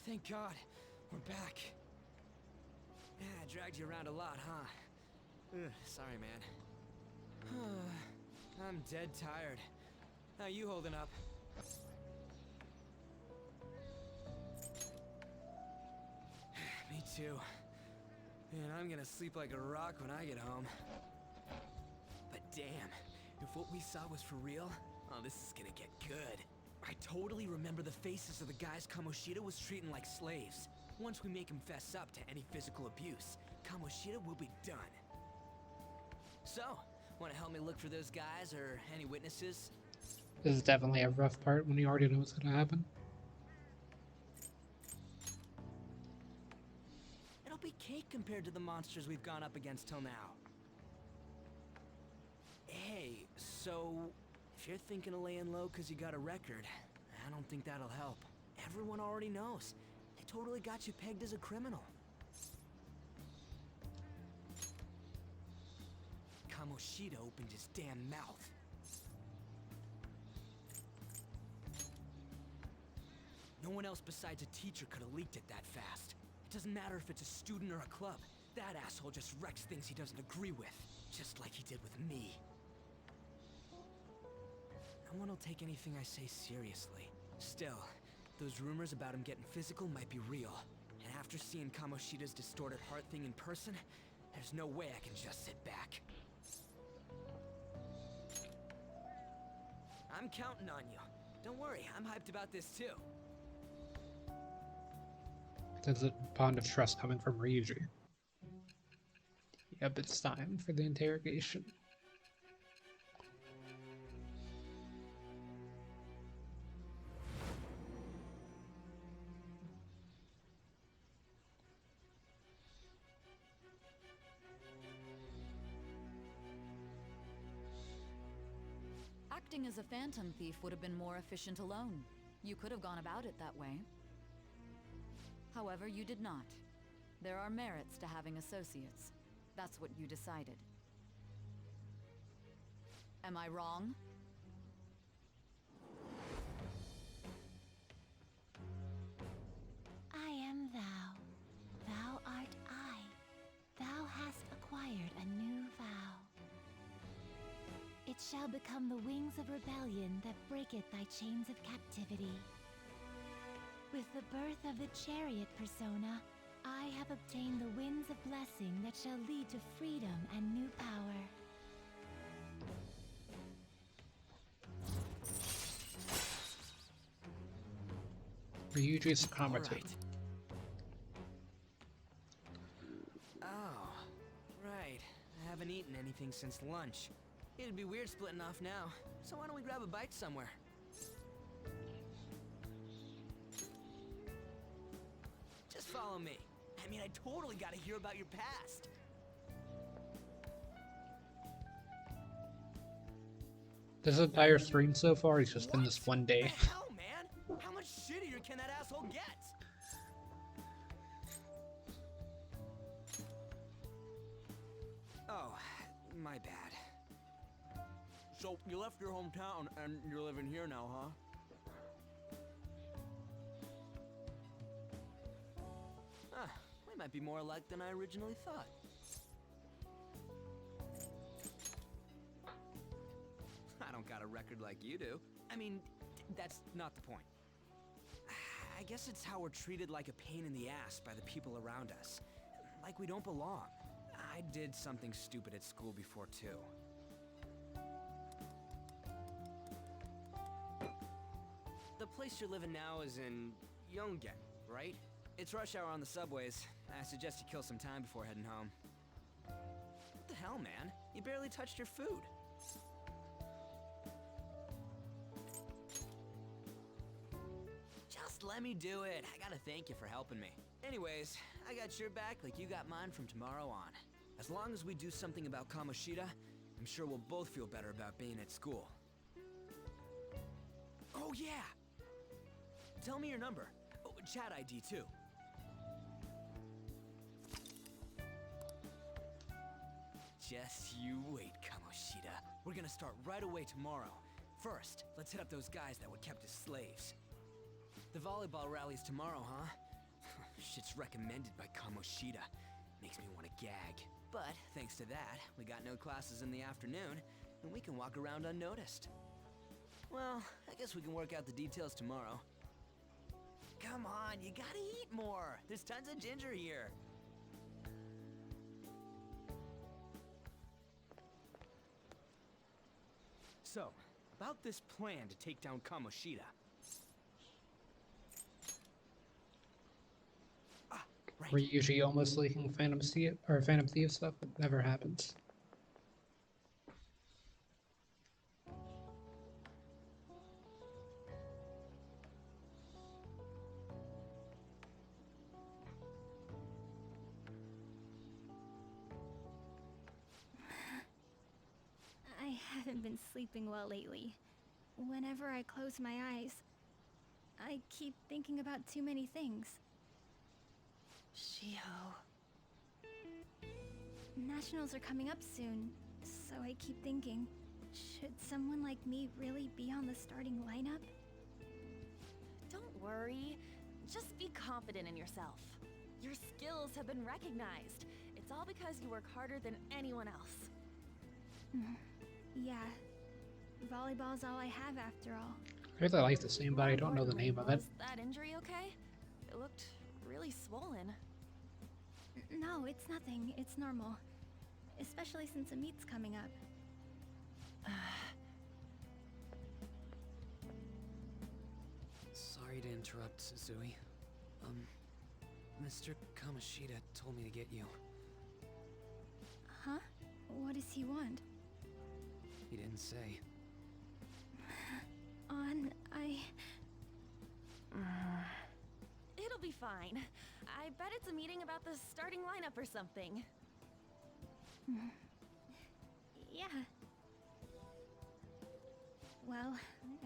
Thank God. We're back. Yeah, I dragged you around a lot, huh? Ugh, sorry, man. I'm dead tired. How you holding up? Me too. Man, I'm gonna sleep like a rock when I get home. But damn, if what we saw was for real, oh, this is gonna get good. I totally remember the faces of the guys Komoshida was treating like slaves. Once we make him fess up to any physical abuse, Komoshida will be done. So, wanna help me look for those guys or any witnesses? This is definitely a rough part when you already know what's gonna happen. It'll be cake compared to the monsters we've gone up against till now. Hey, so if you're thinking of laying low because you got a record, I don't think that'll help. Everyone already knows. They totally got you pegged as a criminal. Komoshida opened his damn mouth. No one else besides a teacher could have leaked it that fast. It doesn't matter if it's a student or a club. That asshole just wrecks things he doesn't agree with. Just like he did with me. No one will take anything I say seriously. Still, those rumors about him getting physical might be real. And after seeing Kamoshida's distorted heart thing in person, there's no way I can just sit back. I'm counting on you. Don't worry, I'm hyped about this too. There's a bond of trust coming from Ryuji. Yep, it's time for the interrogation. Acting as a phantom thief would have been more efficient alone. You could have gone about it that way. However, you did not. There are merits to having associates. That's what you decided. Am I wrong? I am thou. Thou art I. Thou hast acquired a new vow. It shall become the wings of rebellion that breaketh thy chains of captivity. With the birth of the chariot persona, I have obtained the winds of blessing that shall lead to freedom and new power. Ryuji's commentating. Oh, right. haven't eaten anything since lunch. It'd be weird splitting off now, so why don't we grab a bite somewhere? Just follow me. I mean, I totally gotta hear about your past. This entire stream so far has just been this one day. What the hell, man? How much shittier can that asshole get? Oh, my bad. So, you left your hometown and you're living here now, huh? We might be more alike than I originally thought. I don't got a record like you do. I mean, that's not the point. I guess it's how we're treated like a pain in the ass by the people around us. Like we don't belong. I did something stupid at school before, too. The place you're living now is in Yongen, right? It's rush hour on the subways. I suggest you kill some time before heading home. What the hell, man? You barely touched your food. Just let me do it. I gotta thank you for helping me. Anyways, I got your back like you got mine from tomorrow on. As long as we do something about Komoshida, I'm sure we'll both feel better about being at school. Oh yeah! Tell me your number. Oh, chat ID too. Just you wait, Komoshida. We're gonna start right away tomorrow. First, let's hit up those guys that were kept as slaves. The volleyball rally's tomorrow, huh? Shit's recommended by Komoshida. Makes me want to gag. But thanks to that, we got no classes in the afternoon, and we can walk around unnoticed. Well, I guess we can work out the details tomorrow. Come on, you gotta eat more. There's tons of ginger here. So, about this plan to take down Komoshida. Right. We're usually almost leaking Phantom Thief stuff, but it never happens. I haven't been sleeping well lately. Whenever I close my eyes, I keep thinking about too many things. Shiho. Nationals are coming up soon, so I keep thinking, should someone like me really be on the starting lineup? Don't worry. Just be confident in yourself. Your skills have been recognized. It's all because you work harder than anyone else. Yeah. Volleyball's all I have after all. I heard I like the same, but I don't know the name of it. Was that injury okay? It looked really swollen. No, it's nothing. It's normal. Especially since a meet's coming up. Sorry to interrupt, Suzui. Mr. Komoshida told me to get you. Huh? What does he want? He didn't say. It'll be fine. I bet it's a meeting about the starting lineup or something. Yeah. Well,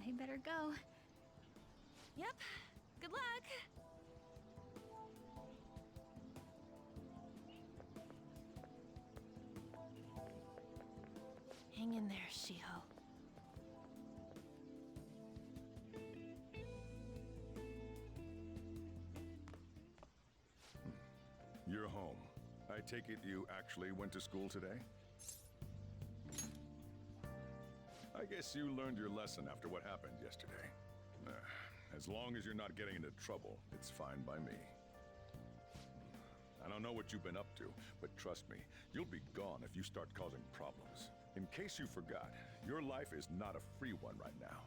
I better go. Yep. Good luck! Hang in there, Shiho. You're home. I take it you actually went to school today? I guess you learned your lesson after what happened yesterday. As long as you're not getting into trouble, it's fine by me. I don't know what you've been up to, but trust me, you'll be gone if you start causing problems. In case you forgot, your life is not a free one right now.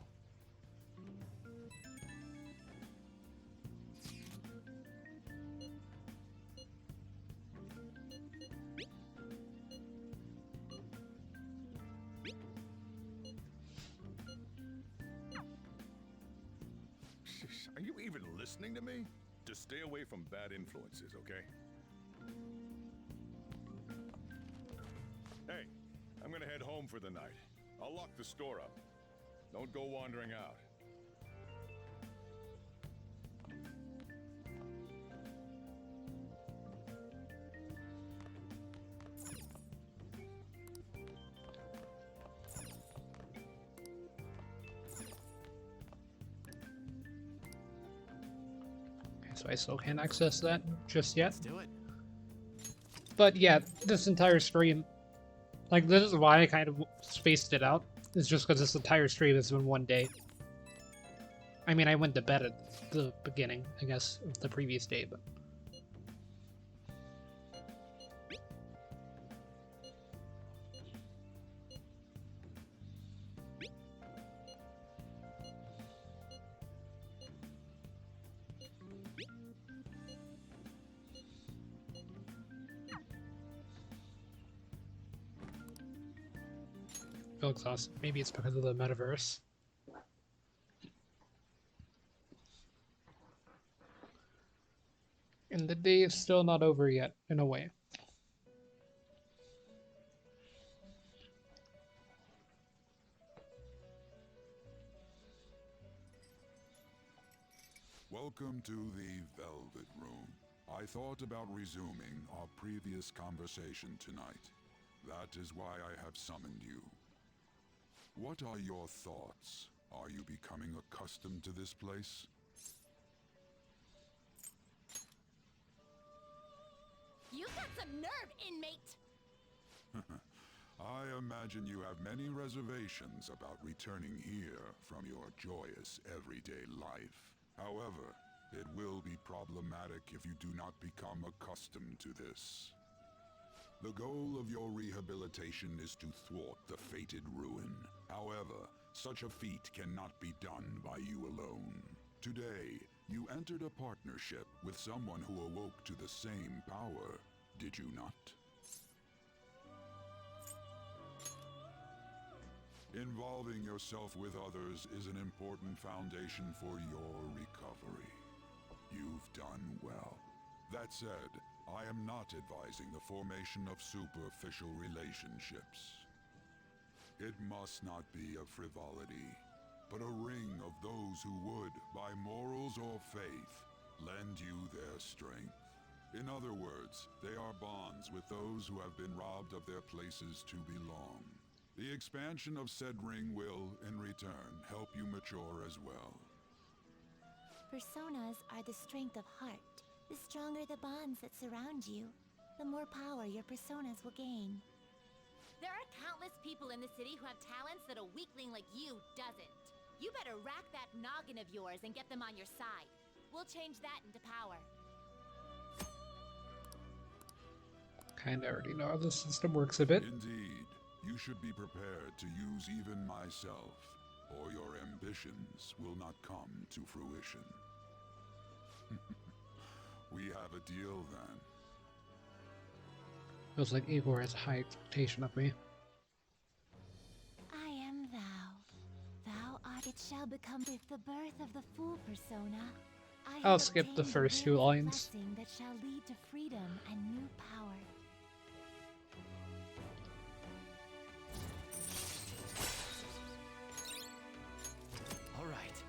Are you even listening to me? Just stay away from bad influences, okay? Hey, I'm gonna head home for the night. I'll lock the store up. Don't go wandering out. So I still can't access that just yet. Let's do it. But yeah, this entire stream, like, this is why I kind of spaced it out. It's just because this entire stream has been one day. I mean, I went to bed at the beginning, I guess, of the previous day, but... I feel exhausted. Maybe it's because of the metaverse. And the day is still not over yet, in a way. Welcome to the Velvet Room. I thought about resuming our previous conversation tonight. That is why I have summoned you. What are your thoughts? Are you becoming accustomed to this place? You've got some nerve, inmate! I imagine you have many reservations about returning here from your joyous everyday life. However, it will be problematic if you do not become accustomed to this. The goal of your rehabilitation is to thwart the fated ruin. However, such a feat cannot be done by you alone. Today, you entered a partnership with someone who awoke to the same power, did you not? Involving yourself with others is an important foundation for your recovery. You've done well. That said, I am not advising the formation of superficial relationships. It must not be a frivolity, but a ring of those who would, by morals or faith, lend you their strength. In other words, they are bonds with those who have been robbed of their places to belong. The expansion of said ring will, in return, help you mature as well. Personas are the strength of heart. The stronger the bonds that surround you, the more power your personas will gain. There are countless people in the city who have talents that a weakling like you doesn't. You better rack that noggin of yours and get them on your side. We'll change that into power. Kinda already know how the system works a bit. Indeed, you should be prepared to use even myself, or your ambitions will not come to fruition. We have a deal then. Feels like Igor has a high expectation of me. I am thou. Thou art it shall become with the birth of the fool persona. I I'll have skip the obtained first very two lines. blessing that shall lead to freedom and new power. All right.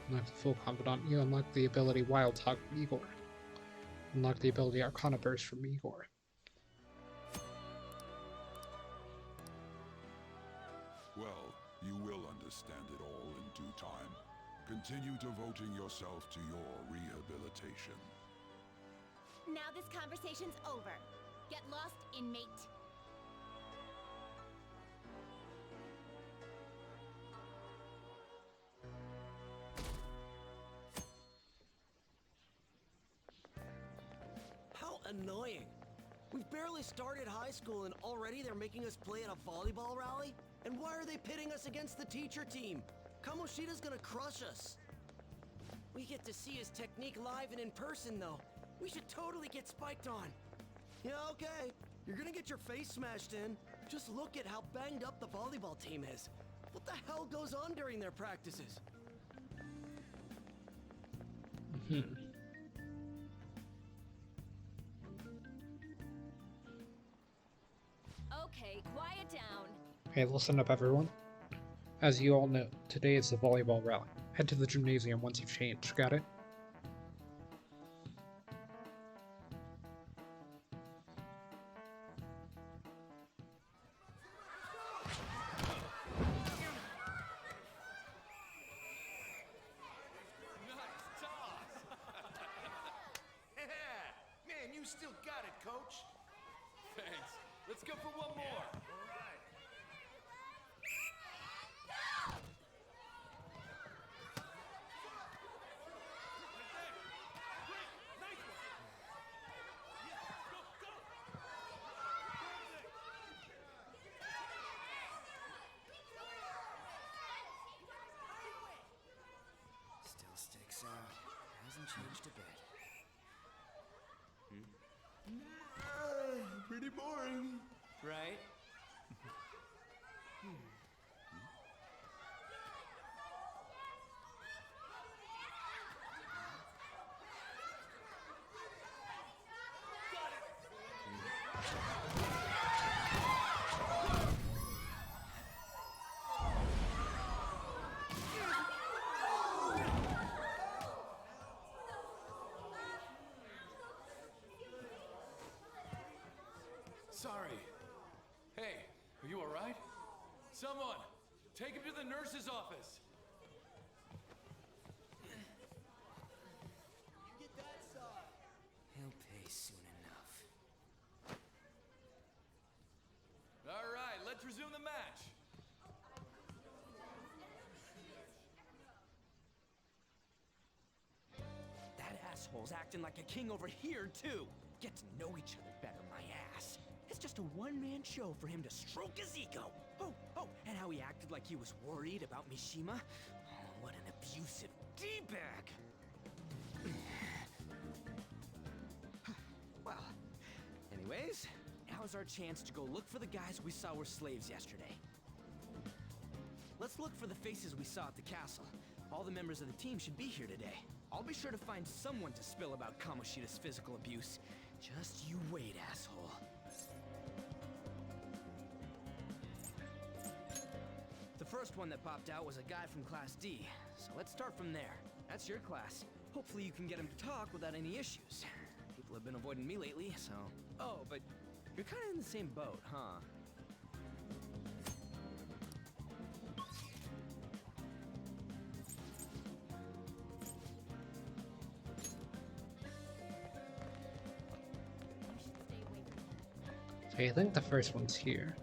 Unlock the full confidant. You unlock the ability Wild Talk from Igor. Unlock the ability Arcana Burst from Igor. Well, you will understand it all in due time. Continue devoting yourself to your rehabilitation. Now this conversation's over. Get lost, inmate. How annoying. We've barely started high school and already they're making us play at a volleyball rally? And why are they pitting us against the teacher team? Komoshida's gonna crush us. We get to see his technique live and in person though. We should totally get spiked on. Yeah, okay. You're gonna get your face smashed in. Just look at how banged up the volleyball team is. What the hell goes on during their practices? Hmm. Okay, quiet down. Hey, listen up, everyone. As you all know, today is the volleyball rally. Head to the gymnasium once you've changed, got it? Man, you still got it, coach. Thanks. Let's go for one more. All right. Still sticks out. Hasn't changed a bit. Pretty boring. Right? Sorry. Hey, are you all right? Someone, take him to the nurse's office. He'll pay soon enough. All right, let's resume the match. That asshole's acting like a king over here, too. Get to know each other better, my ass. It's just a one-man show for him to stroke his ego. Oh, and how he acted like he was worried about Mishima. Oh, what an abusive D-bag. Well, anyways, now's our chance to go look for the guys we saw were slaves yesterday. Let's look for the faces we saw at the castle. All the members of the team should be here today. I'll be sure to find someone to spill about Kamoshida's physical abuse. Just you wait, asshole. The first one that popped out was a guy from Class D, so let's start from there. That's your class. Hopefully you can get him to talk without any issues. People have been avoiding me lately, so... Oh, but you're kind of in the same boat, huh? Okay, I think the first one's here.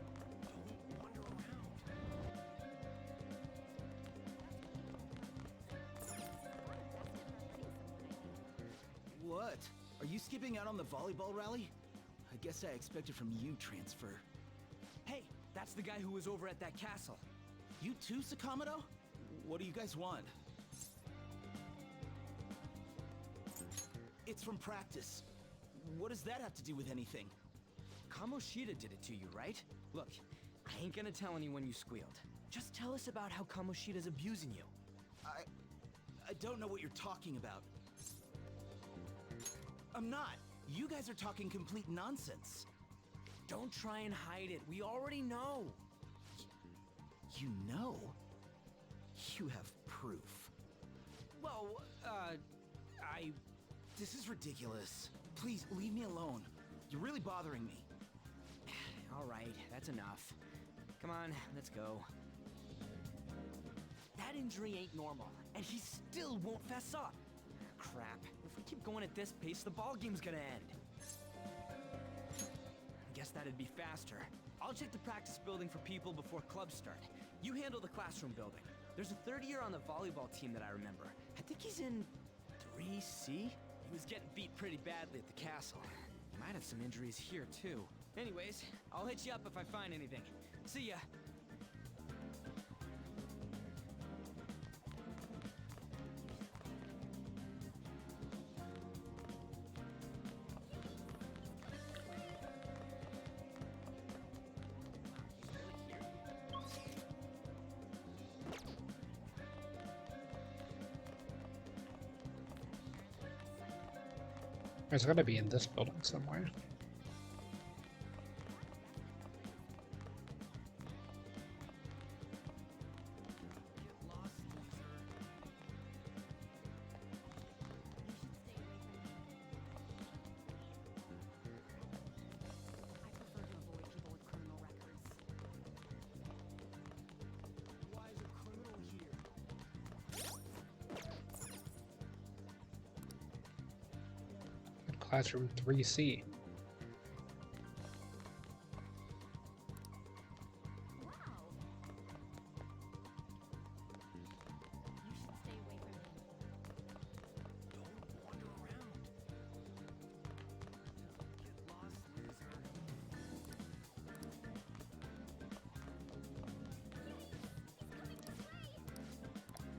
What? Are you skipping out on the volleyball rally? I guess I expected from you, Transfer. Hey, that's the guy who was over at that castle. You too, Sakamoto? What do you guys want? It's from practice. What does that have to do with anything? Komoshida did it to you, right? Look, I ain't gonna tell anyone you squealed. Just tell us about how Kamoshida's abusing you. I don't know what you're talking about. I'm not. You guys are talking complete nonsense. Don't try and hide it. We already know. You know? You have proof. Well, This is ridiculous. Please, leave me alone. You're really bothering me. All right, that's enough. Come on, let's go. That injury ain't normal, and he still won't fess up. Crap. If we keep going at this pace, the ball game's gonna end. Guess that'd be faster. I'll check the practice building for people before clubs start. You handle the classroom building. There's a third year on the volleyball team that I remember. I think he's in 3C? He was getting beat pretty badly at the castle. He might have some injuries here, too. Anyways, I'll hit you up if I find anything. See ya. It's gotta be in this building somewhere. Classroom 3C.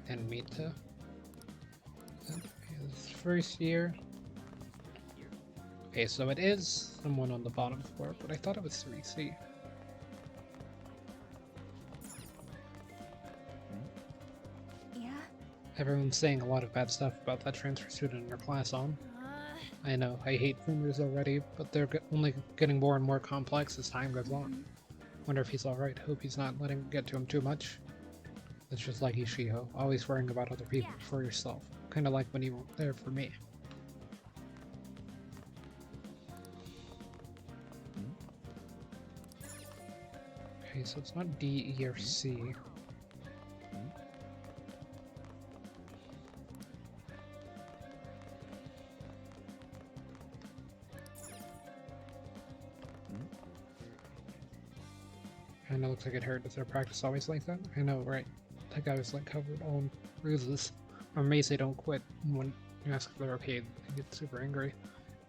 And Mita. His first year. Okay, so it is someone on the bottom floor, but I thought it was 3C. Yeah? Everyone's saying a lot of bad stuff about that transfer student in our class on. I know, I hate rumors already, but they're only getting more and more complex as time goes on. Wonder if he's alright. Hope he's not letting it get to him too much. It's just like Ishiho, always worrying about other people before yourself. Kinda like when you weren't there for me. Okay, so it's not D, E, or C. Kinda looks like it hurt. Is their practice always like that? I know, right? That guy was like covered all in bruises. I'm amazed they don't quit. When you ask if they're okay, they get super angry.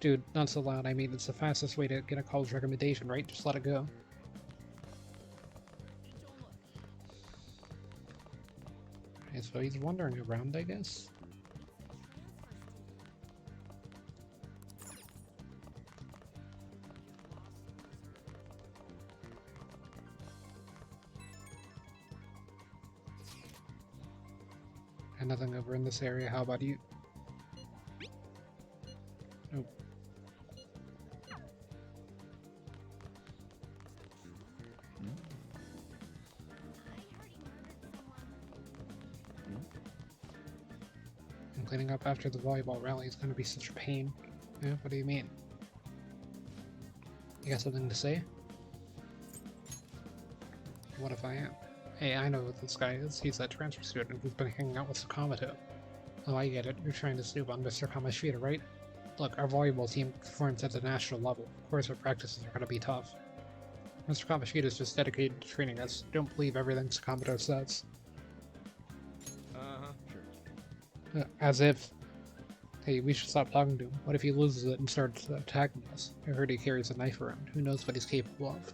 Dude, not so loud. I mean, it's the fastest way to get a college recommendation, right? Just let it go. Okay, so he's wandering around, I guess. And nothing over in this area. How about you? Nope. And cleaning up after the volleyball rally is going to be such a pain. Yeah, what do you mean? You got something to say? What if I am? Hey, I know what this guy is. He's that transfer student who's been hanging out with Sakamoto. Oh, I get it. You're trying to snoop on Mr. Komoshida, right? Look, our volleyball team performs at the national level. Of course, our practices are going to be tough. Mr. Komoshida is just dedicated to training us. Don't believe everything Sakamoto says. Sure. As if... Hey, we should stop talking to him. What if he loses it and starts attacking us? I heard he carries a knife around. Who knows what he's capable of?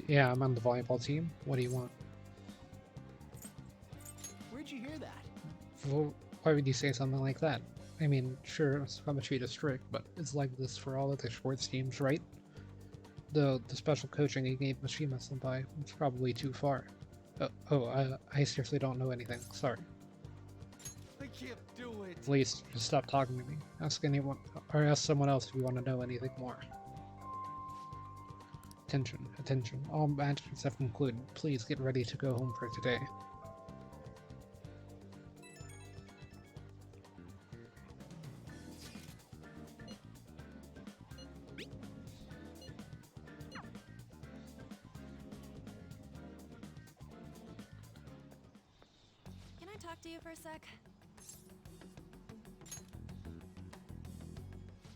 Yeah, I'm on the volleyball team. What do you want? Where'd you hear that? Well, why would you say something like that? I mean, sure, Kamoshida is strict, but it's like this for all of the sports teams, right? The special coaching he gave Mishima-senpai was probably too far. I seriously don't know anything. Sorry. I can't do it. Please, just stop talking to me. Ask anyone, or ask someone else if you want to know anything more. Attention, attention. All matches have concluded. Please get ready to go home for today. Can I talk to you for a sec?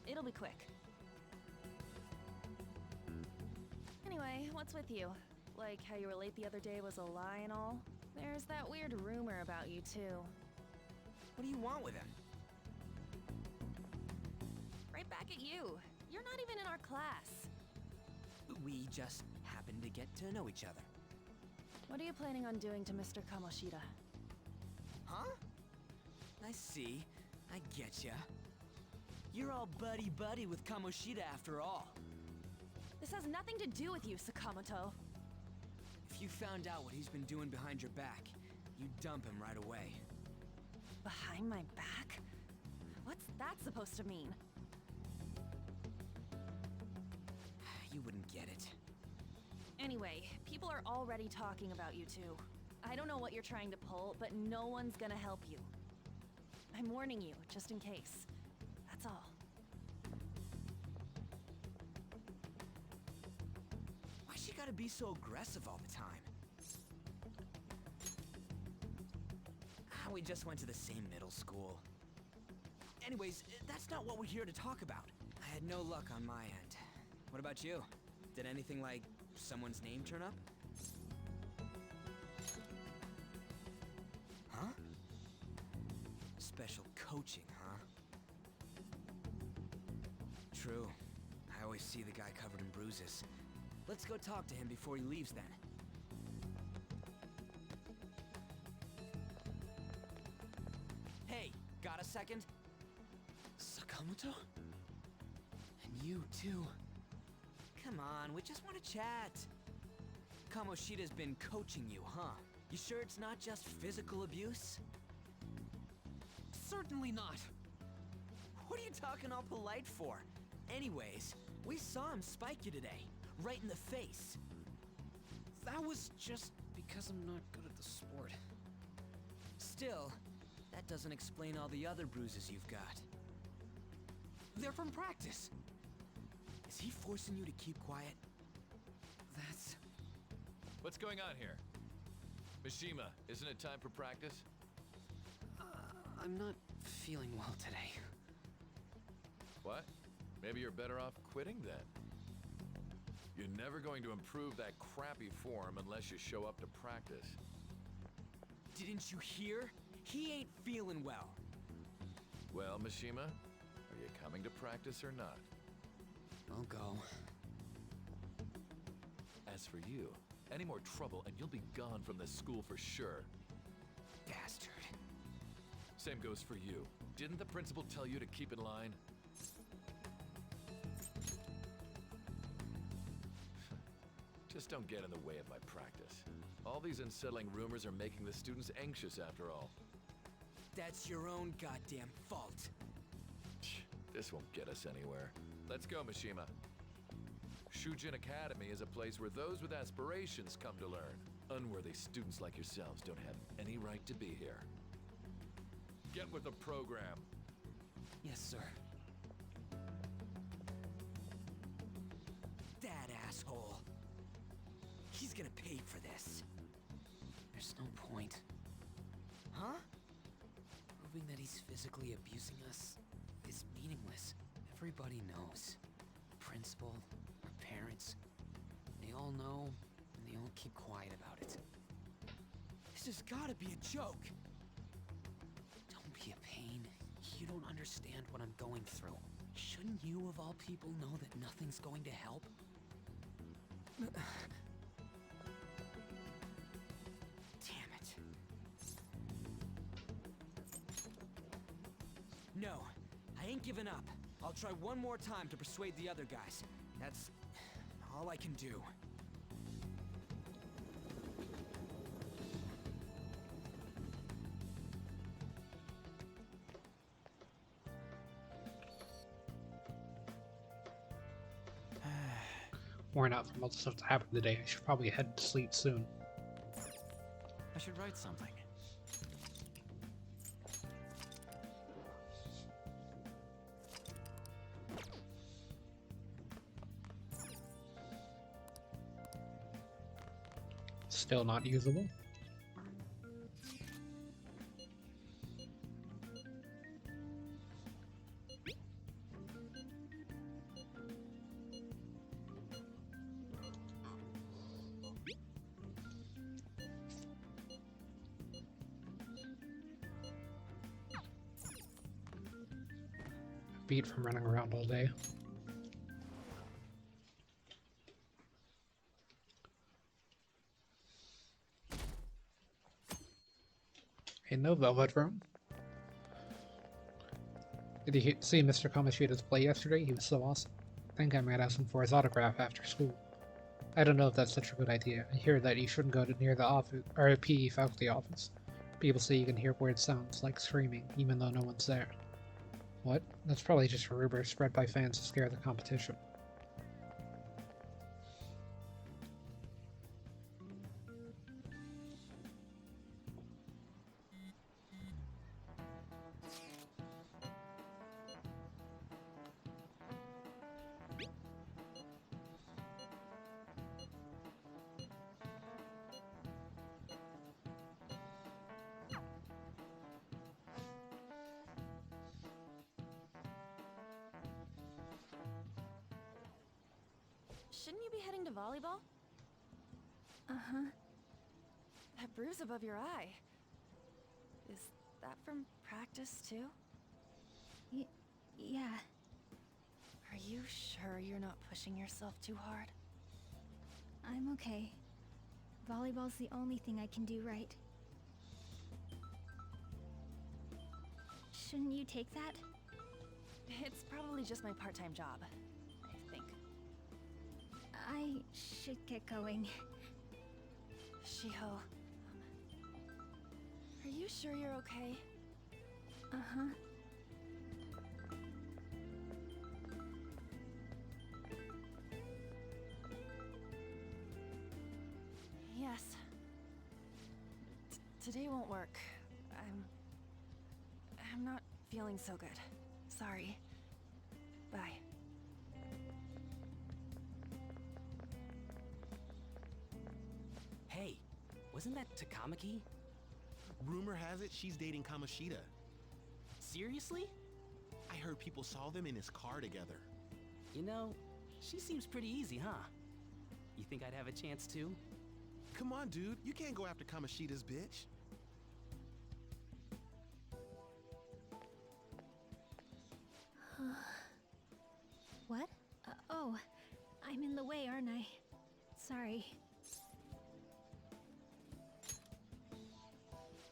It'll be quick. Anyway, what's with you? Like how you were late the other day was a lie and all? There's that weird rumor about you too. What do you want with him? Right back at you. You're not even in our class. We We just happened to get to know each other. What are you planning on doing to Mr. Komoshida? Huh? I see. I getcha. You're all buddy-buddy with Komoshida after all. This has nothing to do with you, Sakamoto. If you found out what he's been doing behind your back, you'd dump him right away. Behind my back? What's that supposed to mean? You wouldn't get it. Anyway, people are already talking about you two. I don't know what you're trying to pull, but no one's gonna help you. I'm warning you, just in case. That's all. Why she gotta be so aggressive all the time? We just went to the same middle school. Anyways, that's not what we're here to talk about. I had no luck on my end. What about you? Did anything like someone's name turn up? Huh? Special coaching, huh? True. I always see the guy covered in bruises. Let's go talk to him before he leaves then. Hey, got a second? Sakamoto? And you too. Come on, we just want to chat. Kamoshida's been coaching you, huh? You sure it's not just physical abuse? Certainly not. What are you talking all polite for? Anyways, we saw him spike you today, right in the face. That was just because I'm not good at the sport. Still, that doesn't explain all the other bruises you've got. They're from practice. Is he forcing you to keep quiet? That's... What's going on here? Mishima, isn't it time for practice? I'm not feeling well today. What? Maybe you're better off quitting then. You're never going to improve that crappy form unless you show up to practice. Didn't you hear? He ain't feeling well. Well, Mishima, are you coming to practice or not? I'll go. As for you, any more trouble and you'll be gone from this school for sure. Bastard. Same goes for you. Didn't the principal tell you to keep in line? Just don't get in the way of my practice. All these unsettling rumors are making the students anxious after all. That's your own goddamn fault. This won't get us anywhere. Let's go, Mishima. Shujin Academy is a place where those with aspirations come to learn. Unworthy students like yourselves don't have any right to be here. Get with the program. Yes, sir. That asshole. He's gonna pay for this. There's no point. Huh? Proving that he's physically abusing us is meaningless. Everybody knows. Principal, our parents, they all know, and they all keep quiet about it. This has gotta be a joke. Don't be a pain. You don't understand what I'm going through. Shouldn't you, of all people, know that nothing's going to help? Damn it. No, I ain't giving up. I'll try one more time to persuade the other guys. That's all I can do. Worn out from all the stuff that happened today. I should probably head to sleep soon. I should write something. Still not usable. Beat from running around all day. In no velvet room. Did you see Mr. Komoshida's play yesterday? He was so awesome. I think I might ask him for his autograph after school. I don't know if that's such a good idea. I hear that you shouldn't go near the office or PE faculty office. People say you can hear weird sounds, like screaming, even though no one's there. What? That's probably just a rumor spread by fans to scare the competition. Shouldn't you be heading to volleyball? Uh-huh. That bruise above your eye. Is that from practice, too? Yeah. Are you sure you're not pushing yourself too hard? I'm okay. Volleyball's the only thing I can do right. Shouldn't you take that? It's probably just my part-time job, I think. I should get going. Shiho, are you sure you're okay? Uh-huh. Yes. Today won't work. I'm not feeling so good. Sorry. Bye. Hey, wasn't that Takamaki? Rumor has it she's dating Komoshida. Seriously? I heard people saw them in his car together. You know, she seems pretty easy, huh? You think I'd have a chance too? Come on, dude. You can't go after Komoshida's bitch. What? Oh, I'm in the way, aren't I? Sorry.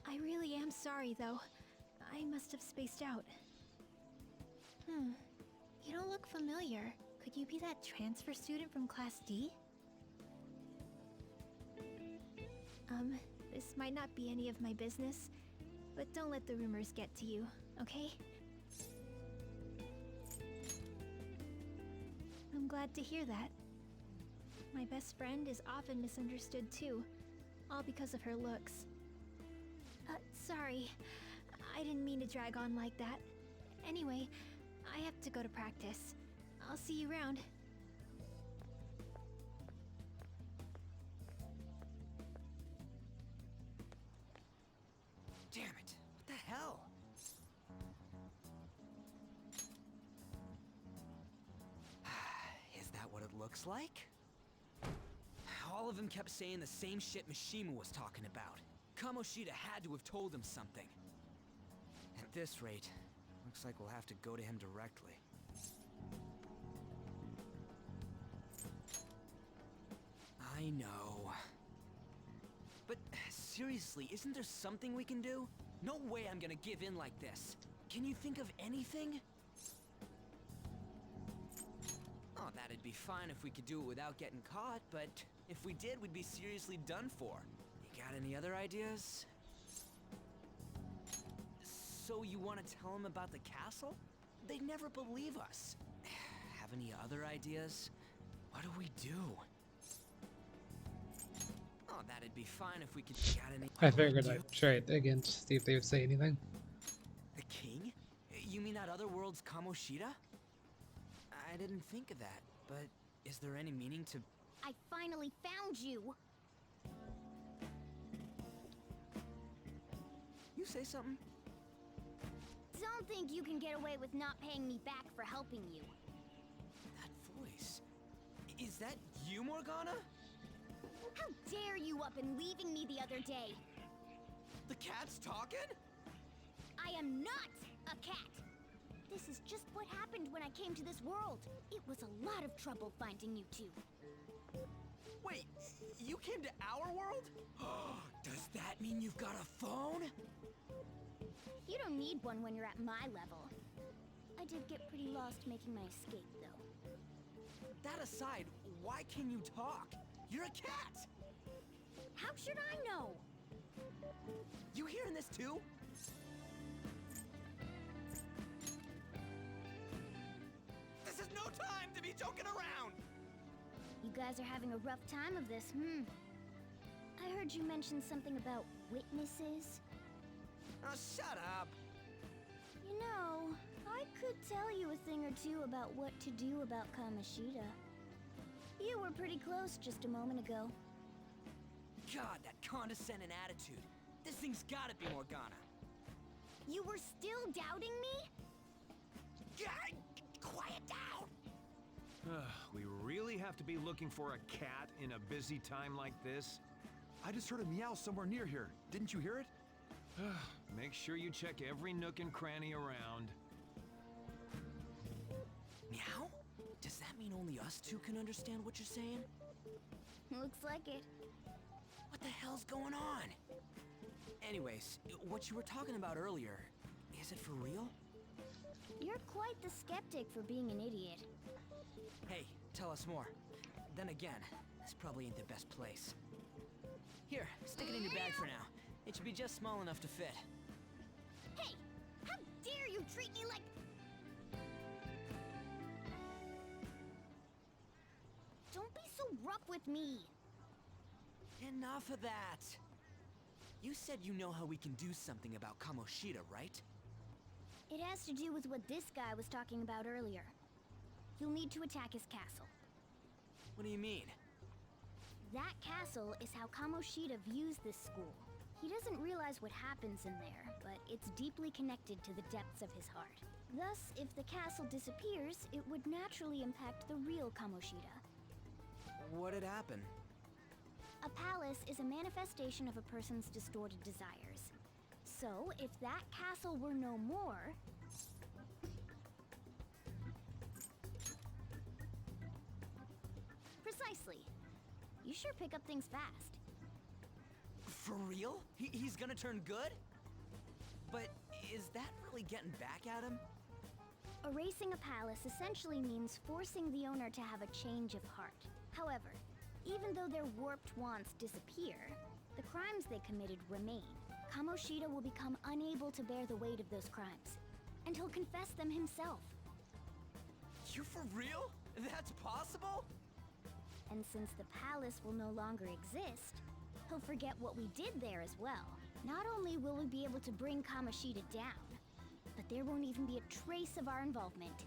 I really am sorry, though. I must have spaced out. You don't look familiar. Could you be that transfer student from Class D? This might not be any of my business, but don't let the rumors get to you, okay? I'm glad to hear that. My best friend is often misunderstood too, all because of her looks. Sorry. I didn't mean to drag on like that. Anyway, I have to go to practice. I'll see you around. Damn it! What the hell? Is that what it looks like? All of them kept saying the same shit Mishima was talking about. Kamoshida had to have told him something. At this rate, looks like we'll have to go to him directly. I know. But seriously, isn't there something we can do? No way I'm gonna give in like this. Can you think of anything? Oh, that'd be fine if we could do it without getting caught, but if we did, we'd be seriously done for. You got any other ideas? So you want to tell them about the castle? They'd never believe us. Have any other ideas? What do we do? Oh, that'd be fine if we could. Got any? I figured I'd try it again to see if they would say anything. The king? You mean that other world's Komoshida? I didn't think of that, but is there any meaning to... I finally found you! You say something? Don't think you can get away with not paying me back for helping you. That voice... Is that you, Morgana? How dare you up and leaving me the other day? The cat's talking? I am not a cat! This is just what happened when I came to this world. It was a lot of trouble finding you two. Wait, you came to our world? Does that mean you've got a phone? don't need one when you're at my level. I did get pretty lost making my escape, though. That aside, why can you talk? You're a cat! How should I know? You hearing this too? This is no time to be joking around! You guys are having a rough time of this, I heard you mention something about witnesses. Oh, shut up! You know, I could tell you a thing or two about what to do about Komoshida. You were pretty close just a moment ago. God, that condescending attitude. This thing's gotta be Morgana. You were still doubting me? God, quiet down! We really have to be looking for a cat in a busy time like this? I just heard a meow somewhere near here. Didn't you hear it? Make sure you check every nook and cranny around. Meow? Does that mean only us two can understand what you're saying? Looks like it. What the hell's going on? Anyways, what you were talking about earlier, is it for real? You're quite the skeptic for being an idiot. Hey, tell us more. Then again, this probably ain't the best place. Here, stick it in your bag for now. It should be just small enough to fit. Hey! How dare you treat me like... Don't be so rough with me! Enough of that! You said you know how we can do something about Komoshida, right? It has to do with what this guy was talking about earlier. You'll need to attack his castle. What do you mean? That castle is how Komoshida views this school. He doesn't realize what happens in there, but it's deeply connected to the depths of his heart. Thus, if the castle disappears, it would naturally impact the real Komoshida. What'd happen? A palace is a manifestation of a person's distorted desires. So, if that castle were no more... Precisely. You sure pick up things fast. For real? He's gonna turn good? But is that really getting back at him? Erasing a palace essentially means forcing the owner to have a change of heart. However, even though their warped wants disappear, the crimes they committed remain. Komoshida will become unable to bear the weight of those crimes, and he'll confess them himself. You for real? That's possible? And since the palace will no longer exist, he'll forget what we did there as well. Not only will we be able to bring Komoshida down, but there won't even be a trace of our involvement.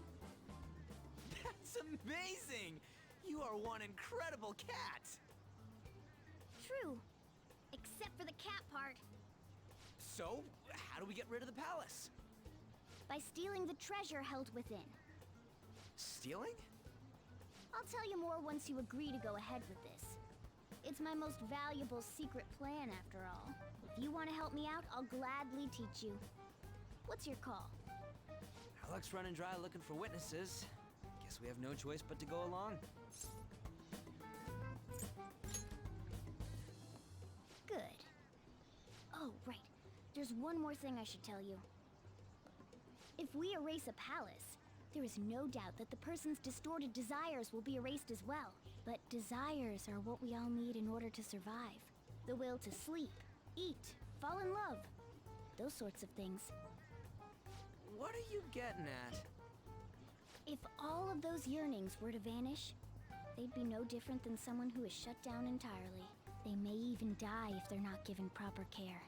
That's amazing! You are one incredible cat! True. Except for the cat part. So, how do we get rid of the palace? By stealing the treasure held within. Stealing? I'll tell you more once you agree to go ahead with this. It's my most valuable secret plan, after all. If you want to help me out, I'll gladly teach you. What's your call? Our luck's running dry looking for witnesses. Guess we have no choice but to go along. Good. Oh, right. There's one more thing I should tell you. If we erase a palace, there is no doubt that the person's distorted desires will be erased as well. But desires are what we all need in order to survive. The will to sleep, eat, fall in love. Those sorts of things. What are you getting at? If all of those yearnings were to vanish, they'd be no different than someone who is shut down entirely. They may even die if they're not given proper care.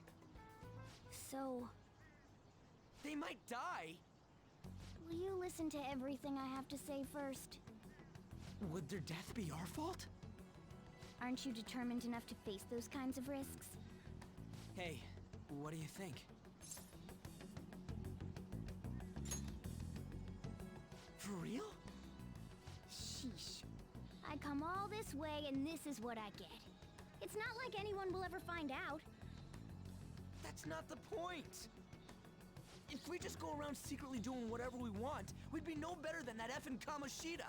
So... They might die? Will you listen to everything I have to say first? Would their death be our fault? Aren't you determined enough to face those kinds of risks? Hey, what do you think? For real? Sheesh. I come all this way and this is what I get. It's not like anyone will ever find out. That's not the point! If we just go around secretly doing whatever we want, we'd be no better than that effing Komoshida!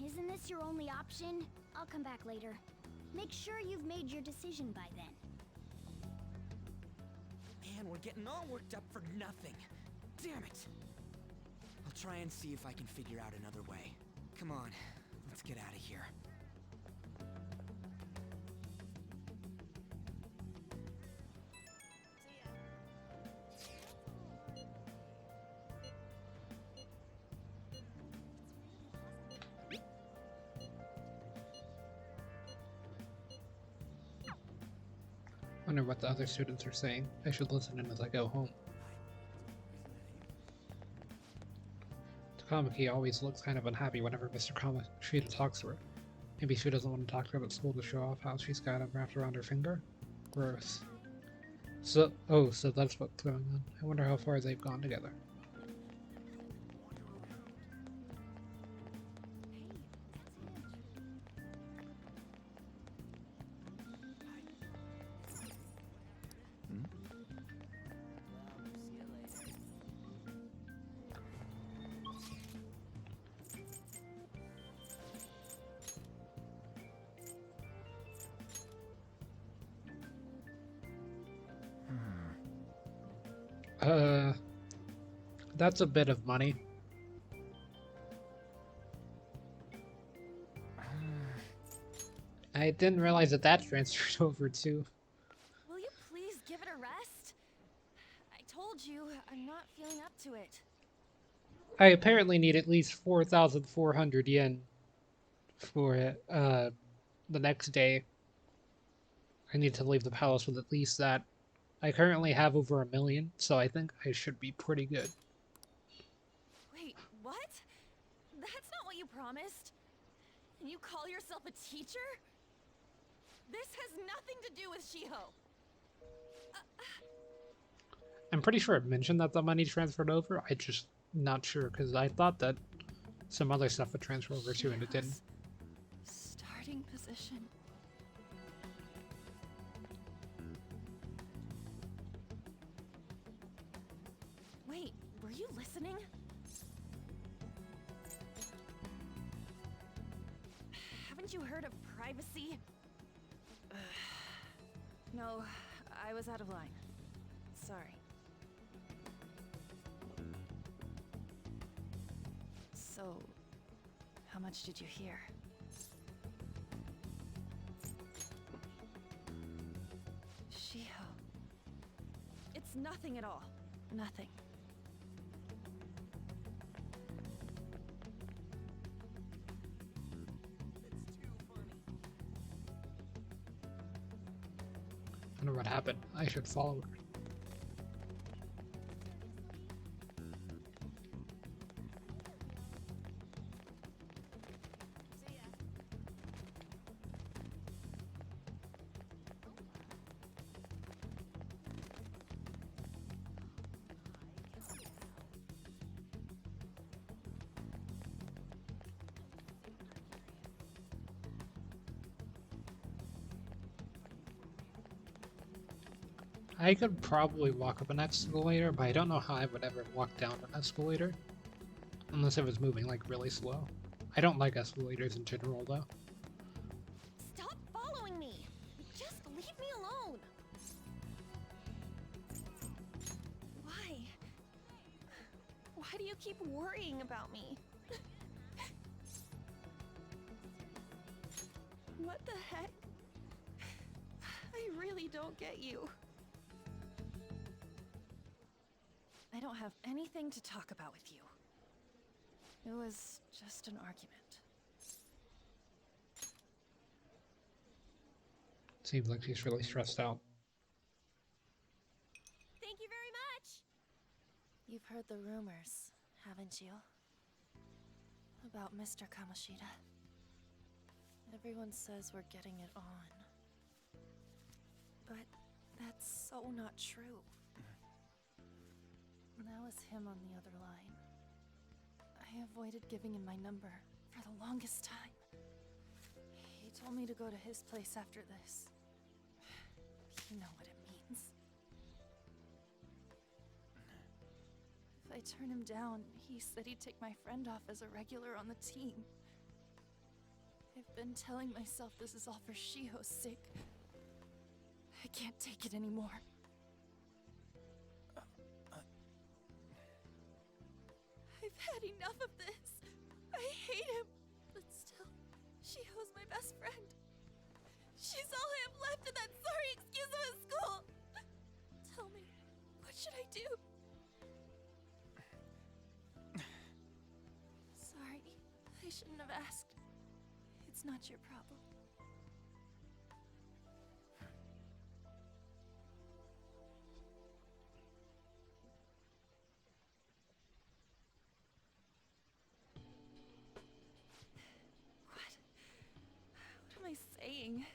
Isn't this your only option? I'll come back later. Make sure you've made your decision by then. Man, we're getting all worked up for nothing. Damn it! I'll try and see if I can figure out another way. Come on, let's get out of here. Wonder what the other students are saying. I should listen in as I go home. Takamaki always looks kind of unhappy whenever Mr. Komoshida talks to her. Maybe she doesn't want to talk to him at school to show off how she's got him wrapped around her finger? Gross. So that's what's going on. I wonder how far they've gone together. That's a bit of money. I didn't realize that transferred over too. Will you please give it a rest? I told you, I'm not feeling up to it. I apparently need at least 4,400 yen for it, the next day. I need to leave the palace with at least that. I currently have over 1 million, so I think I should be pretty good. Wait, what? That's not what you promised. And you call yourself a teacher? This has nothing to do with Shiho. I'm pretty sure it mentioned that the money transferred over. I just not sure because I thought that some other stuff would transfer over too, and it didn't. Starting position. Wait, were you listening? Haven't you heard of privacy? No, I was out of line. Sorry. So, how much did you hear? Shiho. It's nothing at all. Nothing. I wonder what happened. I should follow her. I could probably walk up an escalator, but I don't know how I would ever walk down an escalator. Unless it was moving, like, really slow. I don't like escalators in general, though. Stop following me! Just leave me alone! Why? Why do you keep worrying about me? What the heck? I really don't get you. I don't have anything to talk about with you. It was just an argument. Seems like she's really stressed out. Thank you very much! You've heard the rumors, haven't you? About Mr. Komoshida. Everyone says we're getting it on. But that's so not true. That was him on the other line. I avoided giving him my number for the longest time. He told me to go to his place after this. You know what it means. If I turn him down, he said he'd take my friend off as a regular on the team. I've been telling myself this is all for Shiho's sake. I can't take it anymore. I've had enough of this. I hate him. But still, Shiho's my best friend. She's all I have left in that sorry excuse of a school. Tell me, what should I do? Sorry, I shouldn't have asked. It's not your problem. What am I saying?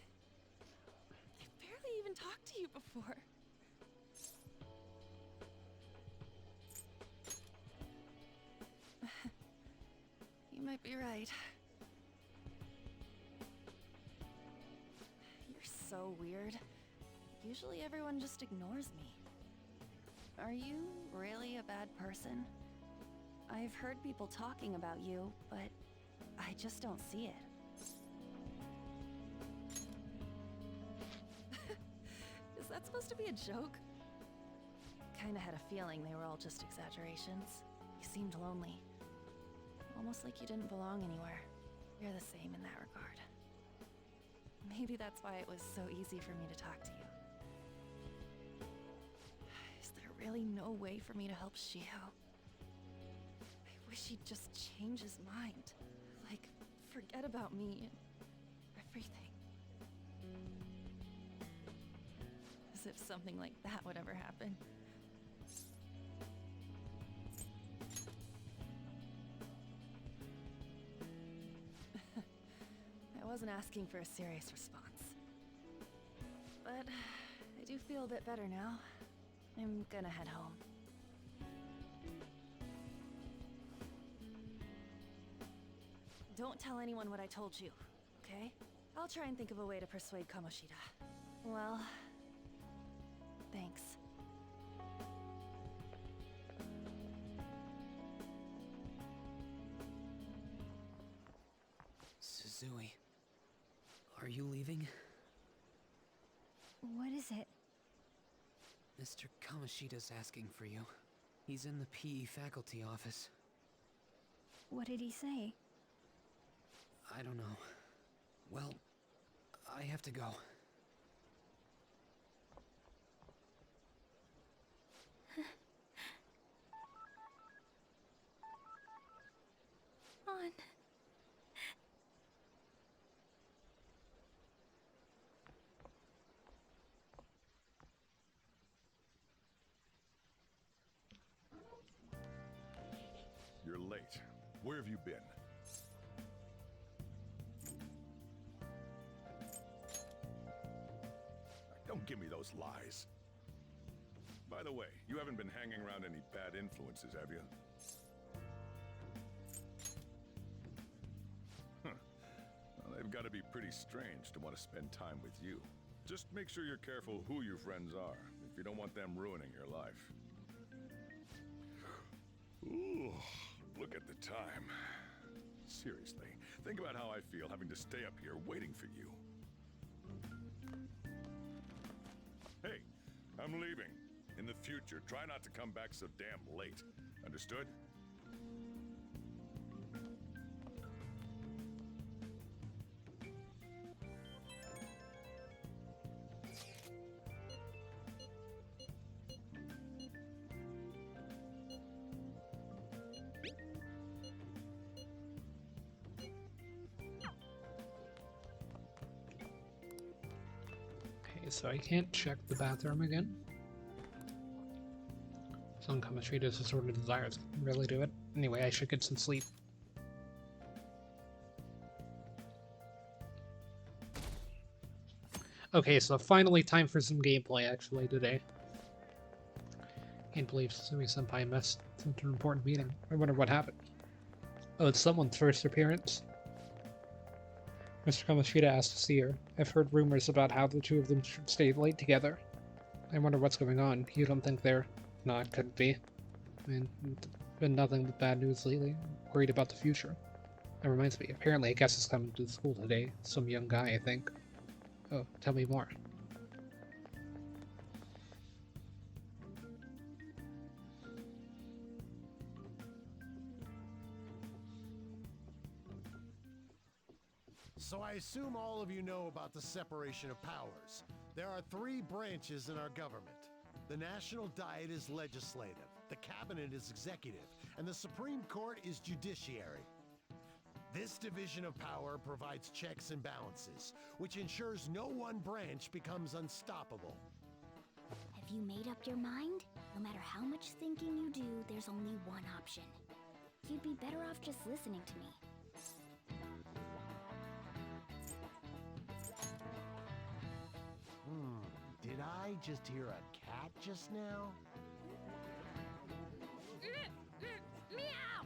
I've barely even talked to you before. You might be right. You're so weird. Usually everyone just ignores me. Are you really a bad person? I've heard people talking about you, but I just don't see it. Is that supposed to be a joke? Kinda had a feeling they were all just exaggerations. You seemed lonely. Almost like you didn't belong anywhere. You're the same in that regard. Maybe that's why it was so easy for me to talk to you. Is there really no way for me to help Shiho? I wish he'd just change his mind. Like, forget about me and everything. As if something like that would ever happen. I wasn't asking for a serious response. But I do feel a bit better now. I'm gonna head home. Don't tell anyone what I told you, okay? I'll try and think of a way to persuade Komoshida. Well, thanks. Suzui, are you leaving? What is it? Mr. Kamoshida's asking for you. He's in the PE faculty office. What did he say? I don't know. Well, I have to go. On. You're late. Where have you been? Don't give me those lies. By the way, you haven't been hanging around any bad influences, have you? Huh. Well, they've got to be pretty strange to want to spend time with you. Just make sure you're careful who your friends are, if you don't want them ruining your life. Ooh, look at the time. Seriously, think about how I feel having to stay up here waiting for you. Hey, I'm leaving. In the future, try not to come back so damn late. Understood? Okay, so I can't check the bathroom again. Some Kamoshida's assorted desires can really do it. Anyway, I should get some sleep. Okay, so finally time for some gameplay actually today. Can't believe Sumi-senpai missed such an important meeting. I wonder what happened. Oh, it's someone's first appearance. Mr. Komoshida asked to see her. I've heard rumors about how the two of them should stay late together. I wonder what's going on. You don't think they're... No, it couldn't be. I mean, it's been nothing but bad news lately. I'm worried about the future. That reminds me, apparently I guess is coming to the school today. Some young guy, I think. Oh, tell me more. So I assume all of you know about the separation of powers. There are 3 branches in our government. The National Diet is legislative, the Cabinet is executive, and the Supreme Court is judiciary. This division of power provides checks and balances, which ensures no one branch becomes unstoppable. Have you made up your mind? No matter how much thinking you do, there's only one option. You'd be better off just listening to me. Did I just hear a cat just now? Meow!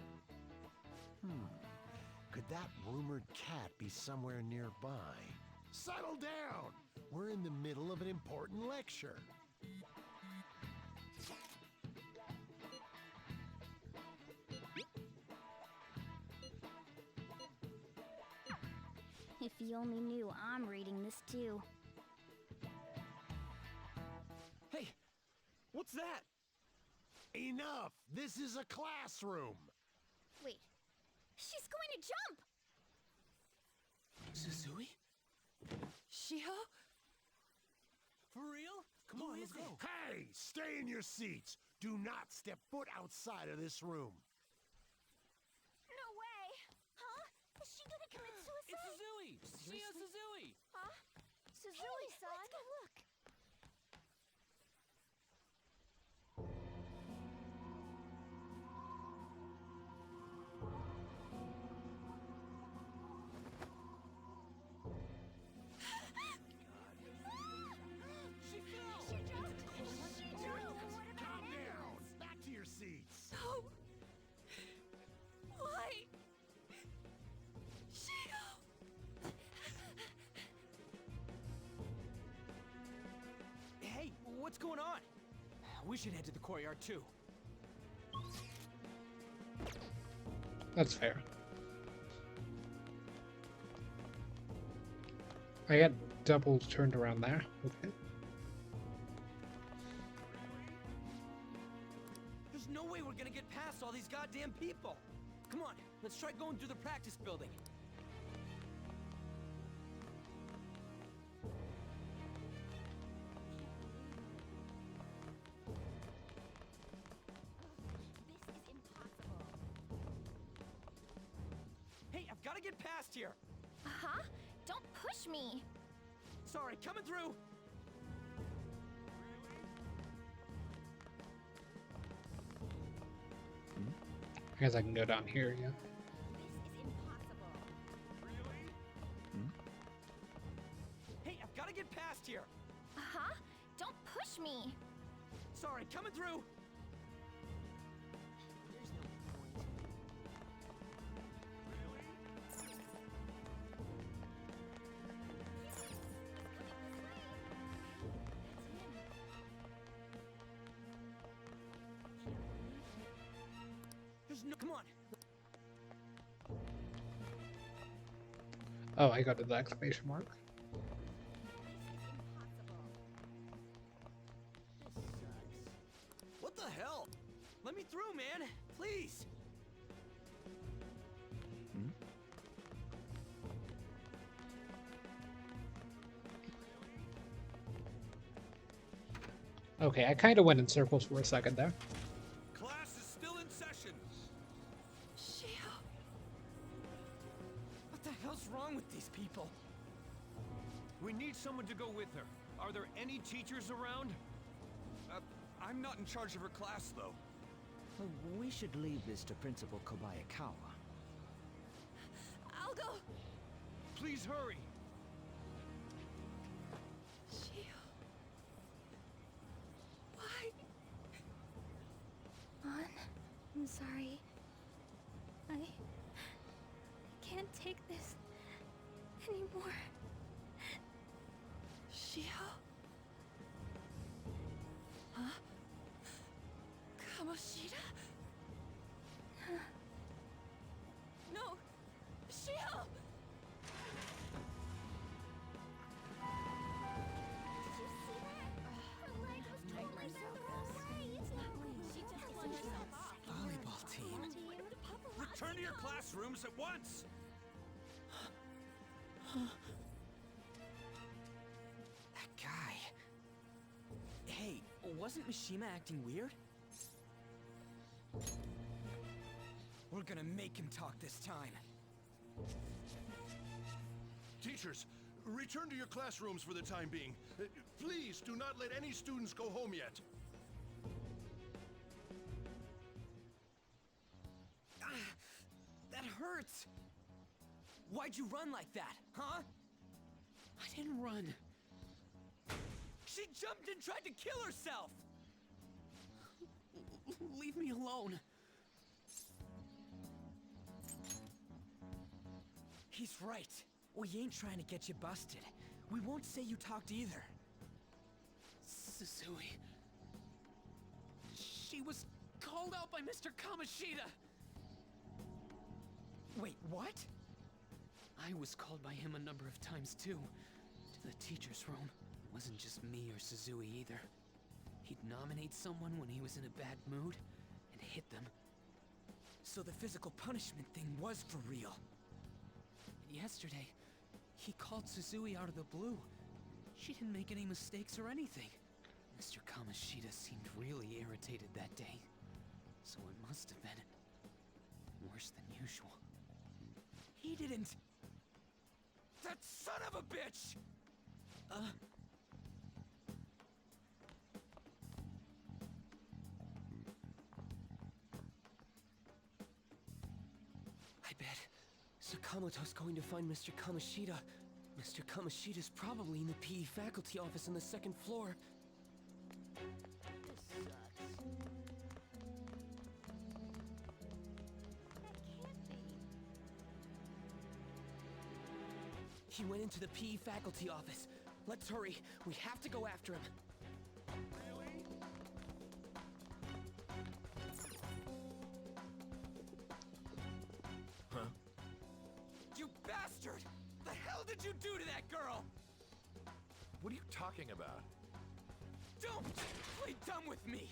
Could that rumored cat be somewhere nearby? Settle down! We're in the middle of an important lecture. If you only knew I'm reading this too. Hey, what's that? Enough! This is a classroom! Wait, she's going to jump! Suzui? Shiho? For real? Come on, let's go. Hey, stay in your seats. Do not step foot outside of this room. No way! Huh? Is she gonna commit suicide? It's Suzui! Shio Suzui! Huh? Suzui-san? Let's go look. She fell! She jumped! Calm down! Back to your seats! No! Why? Shiho! Hey, what's going on? We should head to the courtyard too. That's fair. I got double turned around there. Okay. There's no way we're gonna get past all these goddamn people. Come on, let's try going through the practice building. This is impossible. Hey, I've gotta get past here. Huh? Don't push me! Sorry, coming through. I guess I can go down here, yeah. This is impossible. Hey, I've gotta get past here. Huh? Don't push me! Sorry, coming through. There's no. Come on. Oh, I got to the exclamation mark. What the hell? Let me through, man. Please. Okay, I kind of went in circles for a second there. Class is still in session. Shiho! What the hell's wrong with these people? We need someone to go with her. Are there any teachers around? I'm not in charge of her class, though. We should leave this to Principal Kobayakawa. I'll go! Please hurry. Shiho. Why? Mon, I'm sorry. I can't take this anymore. Shiho? Huh? Komoshida? No! Shiho! Did you see that? Her leg was totally bent the wrong way! She just flung herself off. Volleyball team. Return to your classrooms at once! That guy. Hey, wasn't Mishima acting weird? We're gonna make him talk this time. Teachers, return to your classrooms for the time being. Please do not let any students go home yet. That hurts! Why'd you run like that, huh? I didn't run. She jumped and tried to kill herself! Leave me alone. He's right. We ain't trying to get you busted. We won't say you talked either. Susui. She was called out by Mr. Komoshida! Wait, what? I was called by him a number of times too. To the teacher's room. It wasn't just me or Susui either. He'd nominate someone when he was in a bad mood, and hit them. So the physical punishment thing was for real. Yesterday, he called Susui out of the blue. She didn't make any mistakes or anything. Mr. Komoshida seemed really irritated that day. So it must have been worse than usual. He didn't... That son of a bitch! I bet Sakamoto's going to find Mr. Komoshida. Mr. Kamoshida's probably in the PE faculty office on the second floor. He went into the PE faculty office. Let's hurry. We have to go after him. Really? Huh? You bastard! The hell did you do to that girl? What are you talking about? Don't play dumb with me!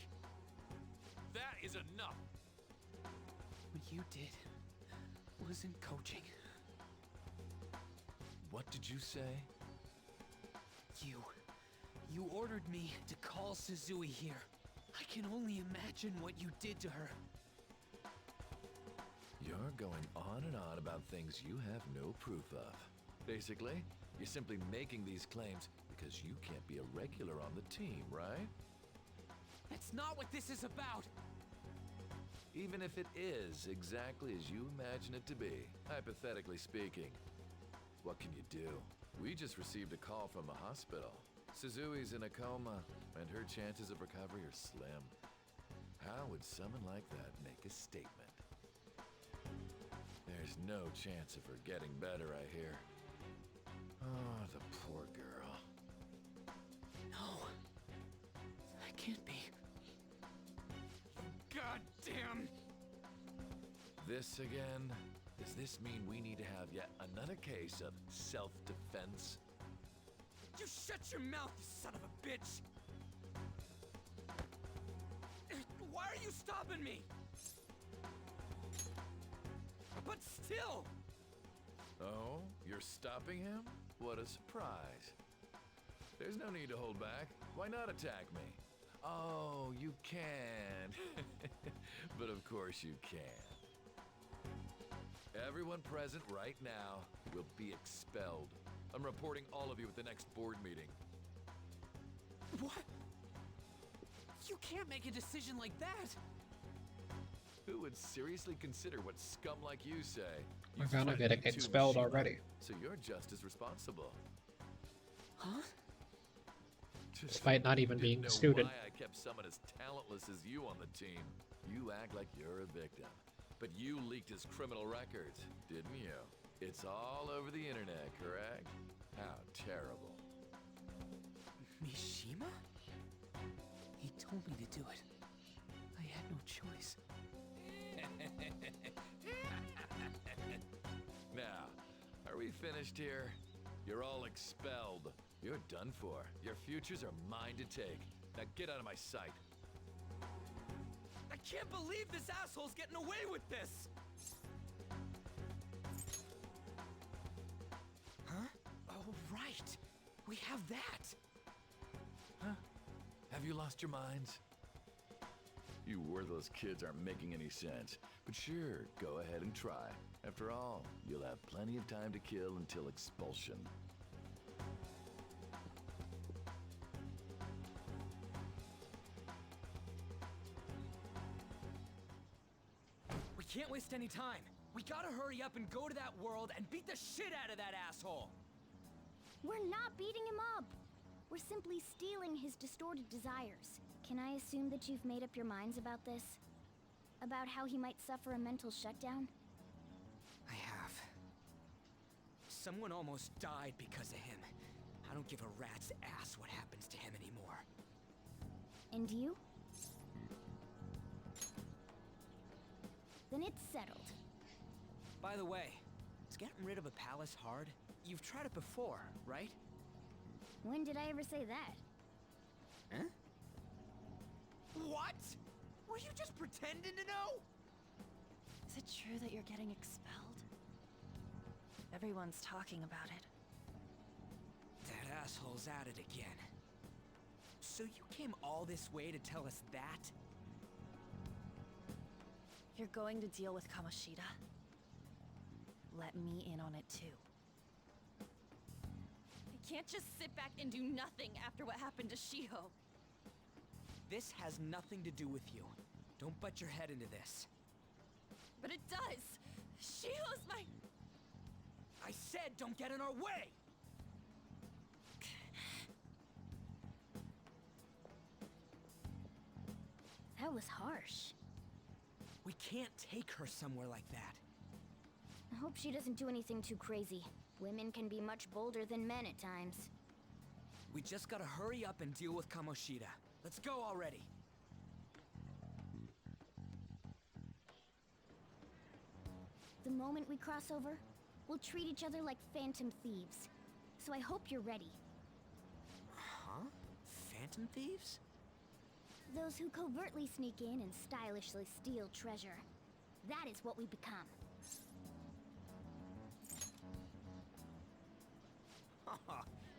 That is enough! What you did wasn't coaching. What did you say? You ordered me to call Susui here. I can only imagine what you did to her. You're going on and on about things you have no proof of. Basically, you're simply making these claims because you can't be a regular on the team, right? That's not what this is about! Even if it is exactly as you imagine it to be, hypothetically speaking, what can you do? We just received a call from the hospital. Suzui's in a coma, and her chances of recovery are slim. How would someone like that make a statement? There's no chance of her getting better, I hear. Oh, the poor girl. No. That can't be. God damn! This again? Does this mean we need to have yet another case of self-defense? You shut your mouth, you son of a bitch! Why are you stopping me? But still! Oh, you're stopping him? What a surprise. There's no need to hold back. Why not attack me? Oh, you can. But of course you can. Everyone present right now will be expelled. I'm reporting all of you at the next board meeting. What? You can't make a decision like that! Who would seriously consider what scum like you say? We're You gonna threatened get me to expelled Mishima, already. So you're just as responsible. Huh? Despite not even being Didn't a know student. Why I kept someone as talentless as you on the team. You act like you're a victim. But you leaked his criminal records, didn't you? It's all over the internet, correct? How terrible. Mishima? He told me to do it. I had no choice. Now, are we finished here? You're all expelled. You're done for. Your futures are mine to take. Now get out of my sight. I can't believe this asshole's getting away with this! Huh? We have that! Huh? Have you lost your minds? You worthless kids aren't making any sense. But sure, go ahead and try. After all, you'll have plenty of time to kill until expulsion. We can't waste any time. We gotta hurry up and go to that world and beat the shit out of that asshole! We're not beating him up. We're simply stealing his distorted desires. Can I assume that you've made up your minds about this? About how he might suffer a mental shutdown? I have. Someone almost died because of him. I don't give a rat's ass what happens to him anymore. And you? Then it's settled. By the way, is getting rid of a palace hard? You've tried it before, right? When did I ever say that? Huh? What? Were you just pretending to know? Is it true that you're getting expelled? Everyone's talking about it. That asshole's at it again. So you came all this way to tell us that? You're going to deal with Komoshida? Let me in on it too. I can't just sit back and do nothing after what happened to Shiho. This has nothing to do with you. Don't butt your head into this. But it does! Shiho's my... I said don't get in our way! That was harsh. We can't take her somewhere like that. I hope she doesn't do anything too crazy. Women can be much bolder than men at times. We just gotta hurry up and deal with Komoshida. Let's go already. The moment we cross over, we'll treat each other like phantom thieves. So I hope you're ready. Huh? Phantom thieves? Those who covertly sneak in and stylishly steal treasure. That is what we become.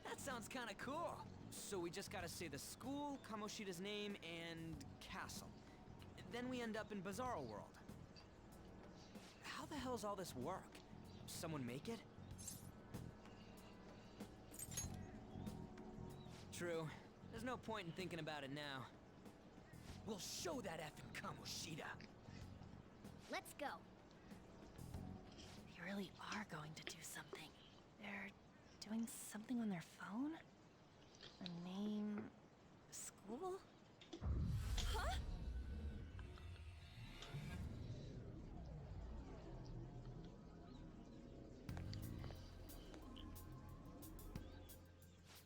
That sounds kinda cool. So we just gotta say the school, Kamoshida's name, and castle. Then we end up in Bizarro World. How the hell's all this work? Someone make it? True. There's no point in thinking about it now. We'll show that effing Komoshida. Let's go. They really are going to do something. They're doing something on their phone? A name... school? Huh?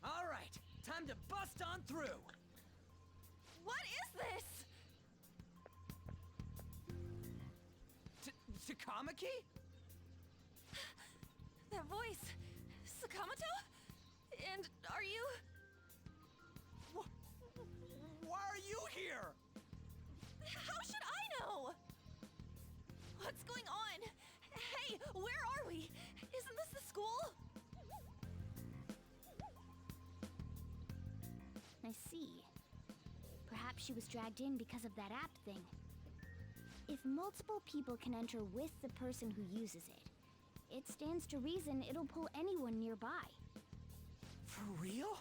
All right, time to bust on through. What is this? Takamaki? That voice. Sakamoto? And are you... Why are you here? How should I know? What's going on? Hey, where are we? Isn't this the school? I see. Perhaps she was dragged in because of that app thing. If multiple people can enter with the person who uses it, it stands to reason it'll pull anyone nearby. For real?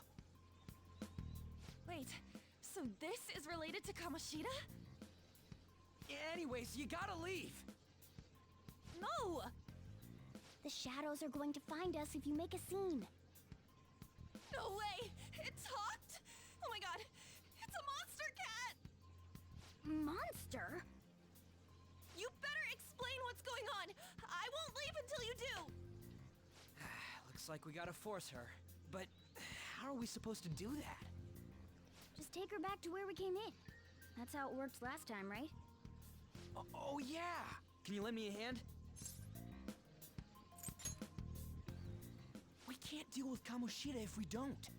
Wait, so this is related to Kamoshida? Anyways, you gotta leave. No! The shadows are going to find us if you make a scene. No way! It talked? Oh my god! It's a monster cat! Monster? You better explain what's going on! I won't leave until you do! Looks like we gotta force her. But how are we supposed to do that? Just take her back to where we came in. That's how it worked last time, right? Oh yeah! Can you lend me a hand? We can't deal with Kamoshida if we don't.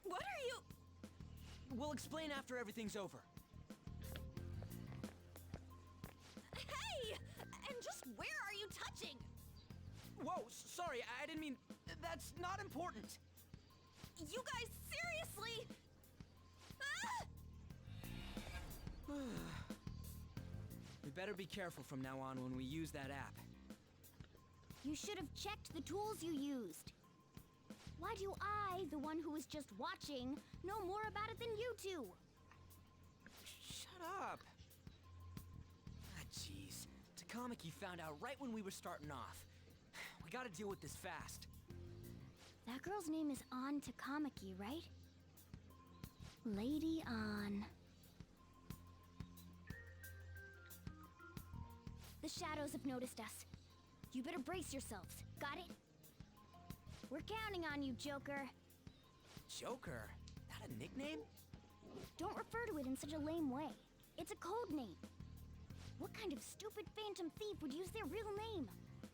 What are you... We'll explain after everything's over. Hey! And just where are you touching? Whoa, sorry, I didn't mean... That's not important. You guys, seriously? Ah! We better be careful from now on when we use that app. You should have checked the tools you used. Why do I, the one who was just watching, know more about it than you two? Shut up. Ah, jeez. Takamaki found out right when we were starting off. We gotta deal with this fast. That girl's name is An Takamaki, right? Lady An. The shadows have noticed us. You better brace yourselves. Got it? We're counting on you, Joker. Joker? That a nickname? Don't refer to it in such a lame way. It's a code name. What kind of stupid phantom thief would use their real name?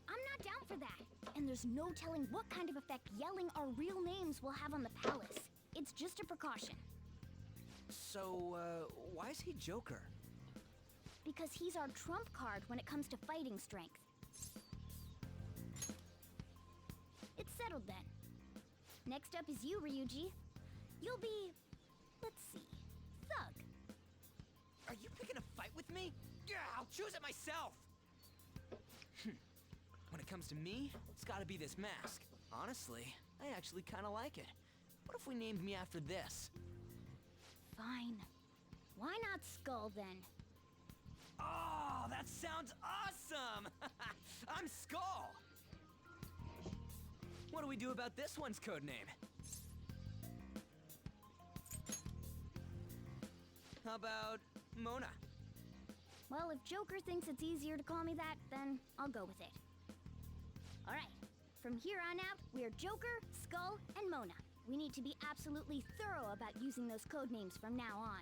I'm not down for that. And there's no telling what kind of effect yelling our real names will have on the palace. It's just a precaution. So, why is he Joker? Because he's our trump card when it comes to fighting strength. It's settled then. Next up is you, Ryuji. You'll be... let's see... Thug. Are you picking a fight with me? Yeah, I'll choose it myself! When it comes to me, it's gotta be this mask. Honestly, I actually kinda like it. What if we named me after this? Fine. Why not Skull, then? Oh, that sounds awesome! I'm Skull! What do we do about this one's codename? How about Mona? Well, if Joker thinks it's easier to call me that, then I'll go with it. Alright, from here on out, we're Joker, Skull, and Mona. We need to be absolutely thorough about using those codenames from now on.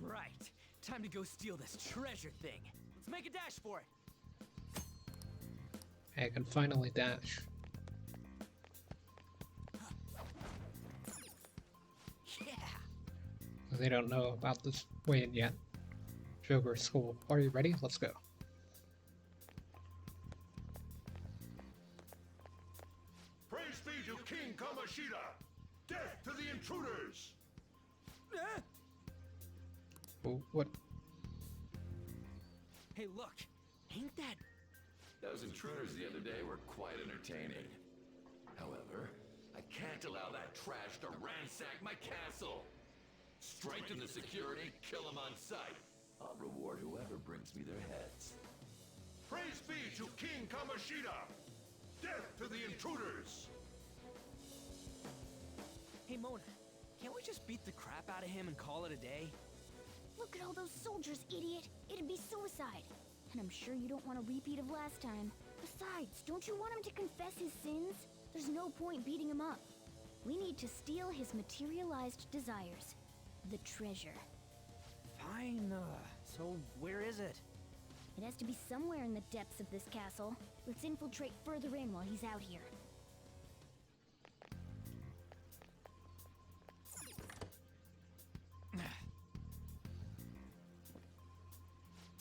Alright, time to go steal this treasure thing. Let's make a dash for it. I can finally dash. Yeah. They don't know about this win yet. Joker School. Are you ready? Let's go. Praise be to King Komoshida! Death to the intruders! Oh, what? Hey, look! Ain't that... Those intruders the other day were quite entertaining. However, I can't allow that trash to ransack my castle! Strengthen the security, kill them on sight. I'll reward whoever brings me their heads. Praise be to King Komoshida! Death to the intruders! Hey, Mona, can't we just beat the crap out of him and call it a day? Look at all those soldiers, idiot! It'd be suicide. And I'm sure you don't want a repeat of last time. Besides, don't you want him to confess his sins? There's no point beating him up. We need to steal his materialized desires. The treasure. Fine, so where is it? It has to be somewhere in the depths of this castle. Let's infiltrate further in while he's out here.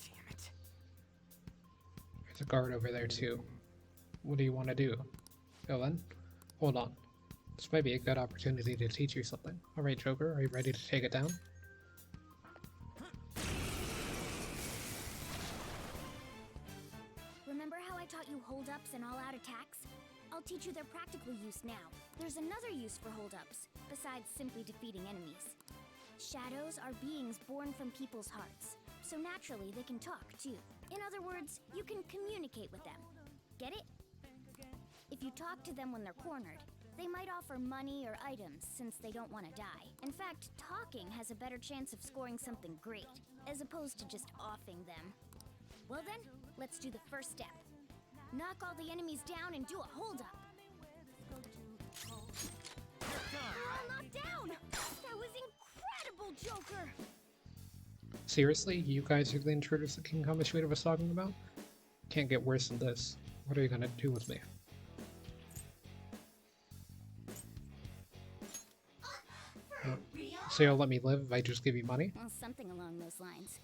Damn it. There's a guard over there too. What do you want to do? Villain? Hold on. This might be a good opportunity to teach you something. Alright, Joker, are you ready to take it down? Remember how I taught you hold-ups and all-out attacks? I'll teach you their practical use now. There's another use for hold-ups, besides simply defeating enemies. Shadows are beings born from people's hearts, so naturally they can talk too. In other words, you can communicate with them. Get it? If you talk to them when they're cornered, they might offer money or items since they don't want to die. In fact, talking has a better chance of scoring something great, as opposed to just offing them. Well then, let's do the first step. Knock all the enemies down and do a hold-up. They're all knocked down! That was incredible, Joker! Seriously? You guys are the intruders that King Komoshida was talking about? Can't get worse than this. What are you gonna do with me? So you'll let me live if I just give you money? Well, something along those lines.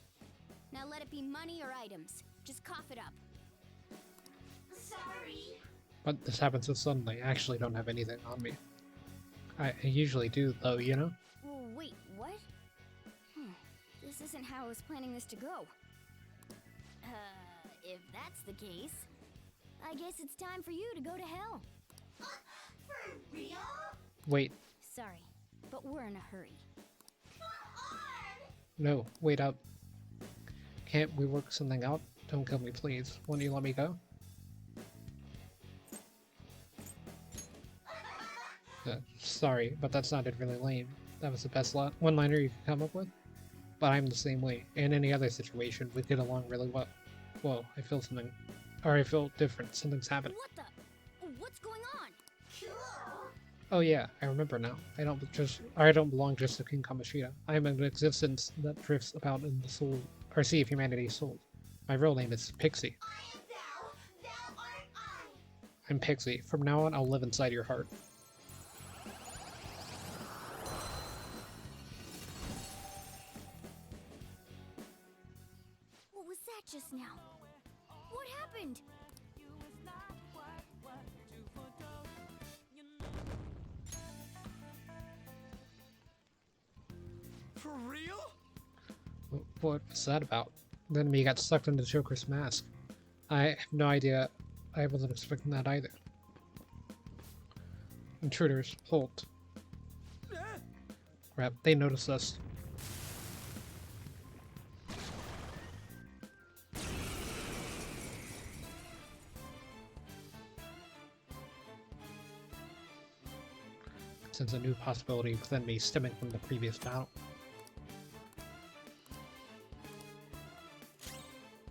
Now let it be money or items. Just cough it up. Sorry. But this happened so suddenly, I actually don't have anything on me. I usually do, though, you know? Well, wait, what? This isn't how I was planning this to go. If that's the case, I guess it's time for you to go to hell. For real? Wait, Sorry, but we're in a hurry. no, wait up. Can't we work something out? Don't kill me, please. Won't you let me go? Sorry, but that sounded really lame. That was the best one-liner you could come up with? But I'm the same way. In any other situation, we get along really well. Whoa, I feel something. Or I feel different. Something's happening. What the? What's going on? Oh yeah, I remember now. I don't belong just to King Komoshida. I am an existence that drifts about in the soul, or sea of humanity's soul. My real name is Pixie. I am thou art I. I'm Pixie. From now on, I'll live inside your heart. What was that just now? What happened? For real? What was that about? The enemy got sucked into Joker's mask. I have no idea. I wasn't expecting that either. Intruders, halt. Crap, they noticed us. Since a new possibility within me stemming from the previous battle.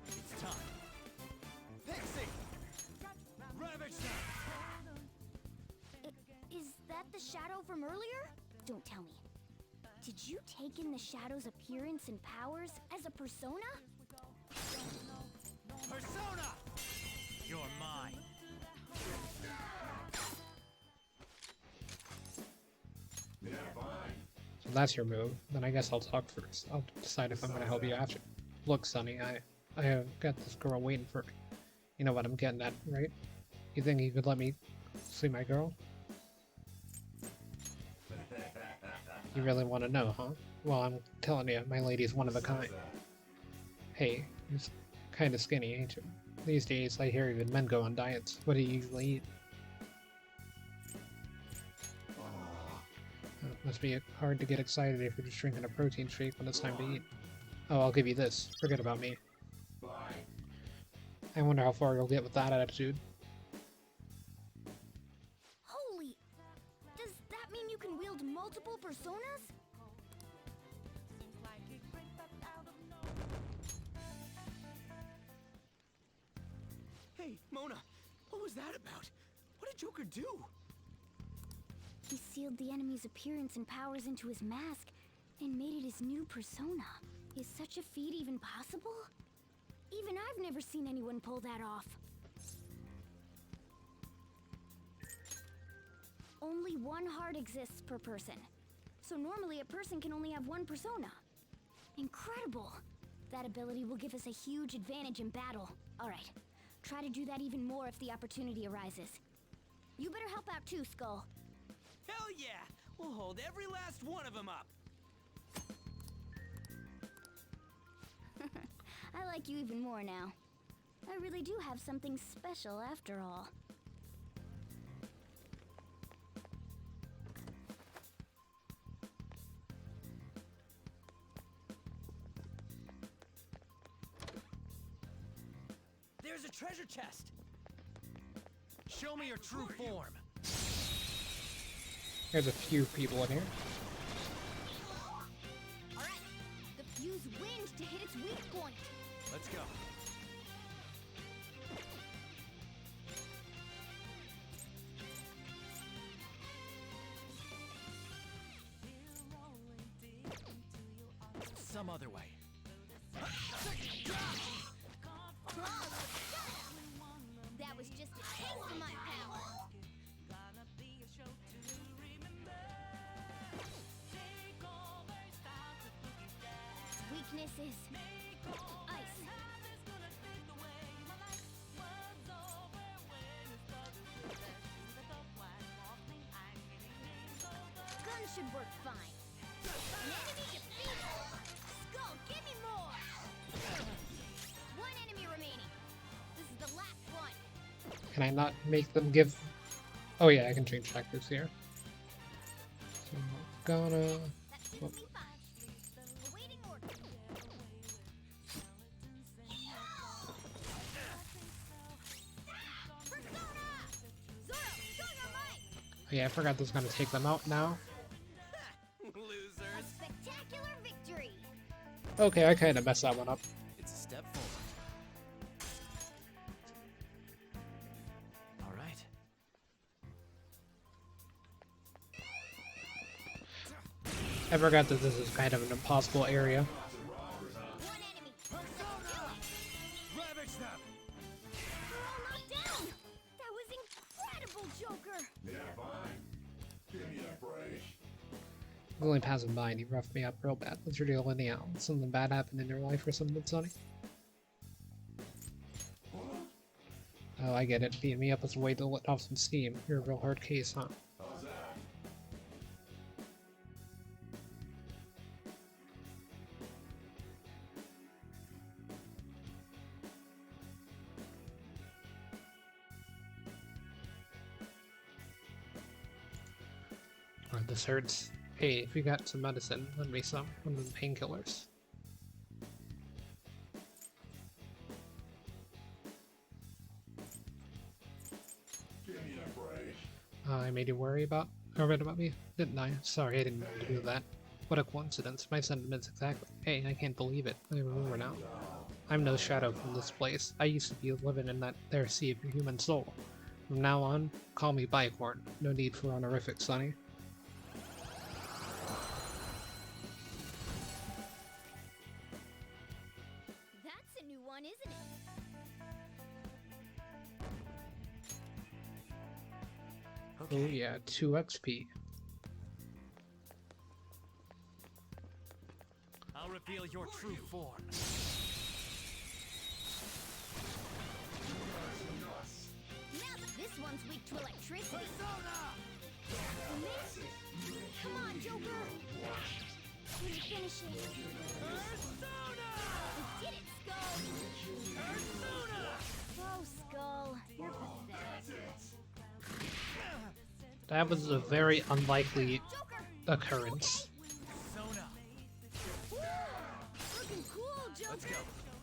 It's time. Pixie! Ravage Is that the shadow from earlier? Don't tell me. Did you take in the shadow's appearance and powers as a persona? Persona! You're mine. So that's your move. Then I guess I'll talk first. I'll decide if I'm gonna help you after. Look, Sonny, I have got this girl waiting for me. You know what I'm getting at, right? You think you could let me see my girl? You really want to know, huh? Well, I'm telling you, my lady's one of a kind. Hey, you're kind of skinny, ain't you? These days, I hear even men go on diets. What do you usually eat? Must be hard to get excited if you're just drinking a protein shake when it's time to eat. Oh, I'll give you this. Forget about me. I wonder how far you'll get with that attitude. Holy! Does that mean you can wield multiple personas? Hey, Mona, what was that about? What did Joker do? He sealed the enemy's appearance and powers into his mask and made it his new persona. Is such a feat even possible? Even I've never seen anyone pull that off. Only one heart exists per person. So normally a person can only have one persona. Incredible! That ability will give us a huge advantage in battle. Alright, try to do that even more if the opportunity arises. You better help out too, Skull. Hell yeah! We'll hold every last one of them up! I like you even more now. I really do have something special after all. There's a treasure chest! Show me your true form. There's a few people in here. Alright, use wind to hit its weak point. Let's go. Some other way. That was just a taste of my power. Weakness is ice. one should work fine. An enemy defeated. Skull, give me more. One enemy remaining. This is the last one. Can I not make them give... Oh yeah, I can change factors here. So I'm gonna... Oh. Awaiting order. Persona! Zoro, show your might! Yeah, I forgot this is gonna take them out now. A spectacular victory! Okay, I kinda messed that one up. It's a step forward. All right. I forgot that this is kind of an impossible area. One enemy. Ravage them! They're all knocked down! That was incredible, Joker! Yeah, fine. Give me a break. I was only passing by and he roughed me up real bad. What's your deal anyhow? Something bad happened in your life or something, Sonny? Oh, I get it. Beating me up is a way to let off some steam. You're a real hard case, huh? How's that? Or this hurts. Hey, if you got some medicine, lend me some. One of the painkillers. Give me a break. I made you worry about me, didn't I? Sorry, I didn't mean to do that. What a coincidence. My sentiments exactly. Hey, I can't believe it. I remember now. I'm no shadow from this place. I used to be living in that there sea of human soul. From now on, call me Bicorn. No need for honorific, Sonny. That's a new one, isn't it? Oh yeah, 2 XP. I'll reveal your true form. Now this one's weak to electricity. Come on, Joker! Can you finish it? We did it, Skull! Oh, Skull, you're pathetic. That was a very unlikely occurrence. Woo! Looking cool, Joker! Let's go.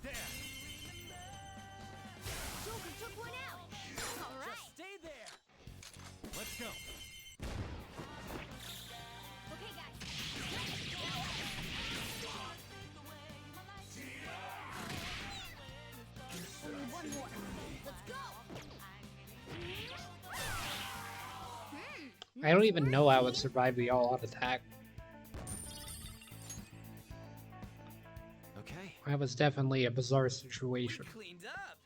There. Joker took one out! Alright! Just stay there. Let's go. Okay, guys. Only one more. Let's go! I don't even know I would survive the all-out attack. Okay. That was definitely a bizarre situation. Cleaned up.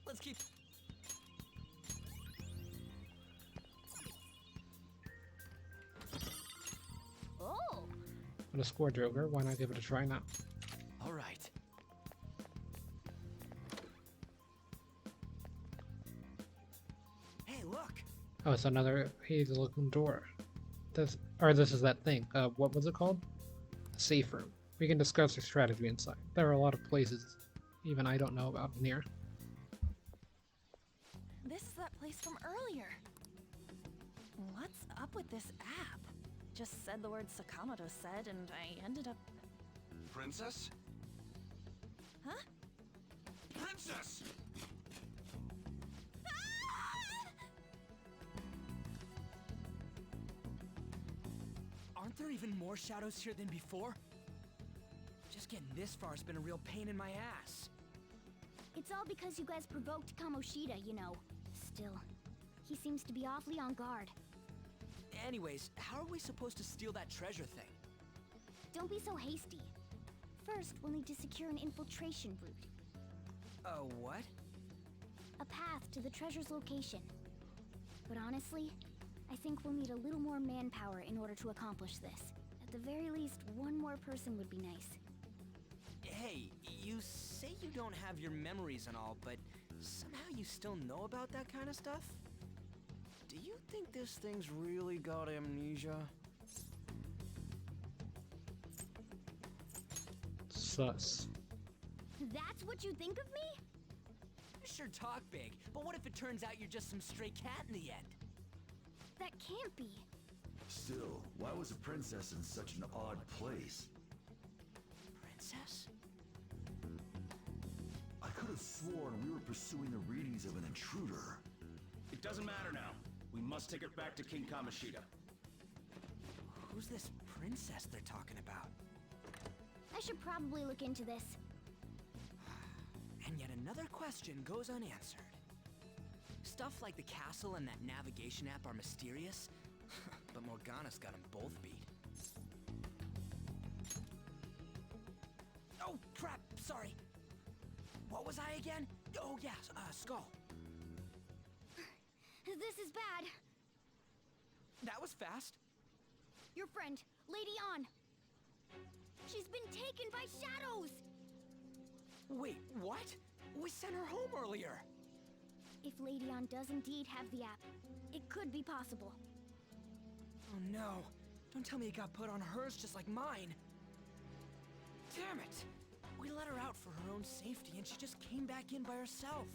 Let's keep. Oh! What a score, Joker. Why not give it a try now? All right. Hey, look. Oh, it's another hazy-looking door. This is that thing. What was it called? A safe room. We can discuss our strategy inside. There are a lot of places even I don't know about in here. This is that place from earlier. What's up with this app? Just said the word Sakamoto said, and I ended up... Princess? Huh? Princess! Aren't there even more shadows here than before? Just getting this far has been a real pain in my ass. It's all because you guys provoked Komoshida, you know. Still, he seems to be awfully on guard. Anyways, how are we supposed to steal that treasure thing? Don't be so hasty. First, we'll need to secure an infiltration route. What? A path to the treasure's location. But honestly, I think we'll need a little more manpower in order to accomplish this. At the very least, one more person would be nice. Hey, you say you don't have your memories and all, but somehow you still know about that kind of stuff? Do you think this thing's really got amnesia? Sus. That's what you think of me? You sure talk big, but what if it turns out you're just some stray cat in the end? That can't be. Still, why was a princess in such an odd place? Princess? I could have sworn we were pursuing the readings of an intruder. It doesn't matter now. We must take it back to King Komoshida. Who's this princess they're talking about? I should probably look into this. And yet another question goes unanswered. Stuff like the castle and that navigation app are mysterious, but Morgana's got them both beat. Oh, crap, sorry. What was I again? Oh, yes, Skull. This is bad. That was fast. Your friend, Lady An. She's been taken by shadows! Wait, what? We sent her home earlier! If Lady An does indeed have the app, it could be possible. Oh no. Don't tell me it got put on hers just like mine. Damn it! We let her out for her own safety and she just came back in by herself.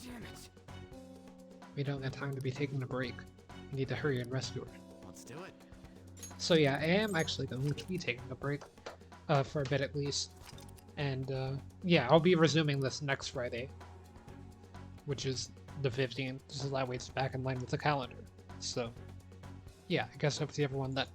Damn it. We don't have time to be taking a break. We need to hurry and rescue her. Let's do it. So yeah, I am actually going to be taking a break, for a bit at least. And yeah, I'll be resuming this next Friday, which is the 15th, so that way it's back in line with the calendar. So yeah, I guess up to everyone that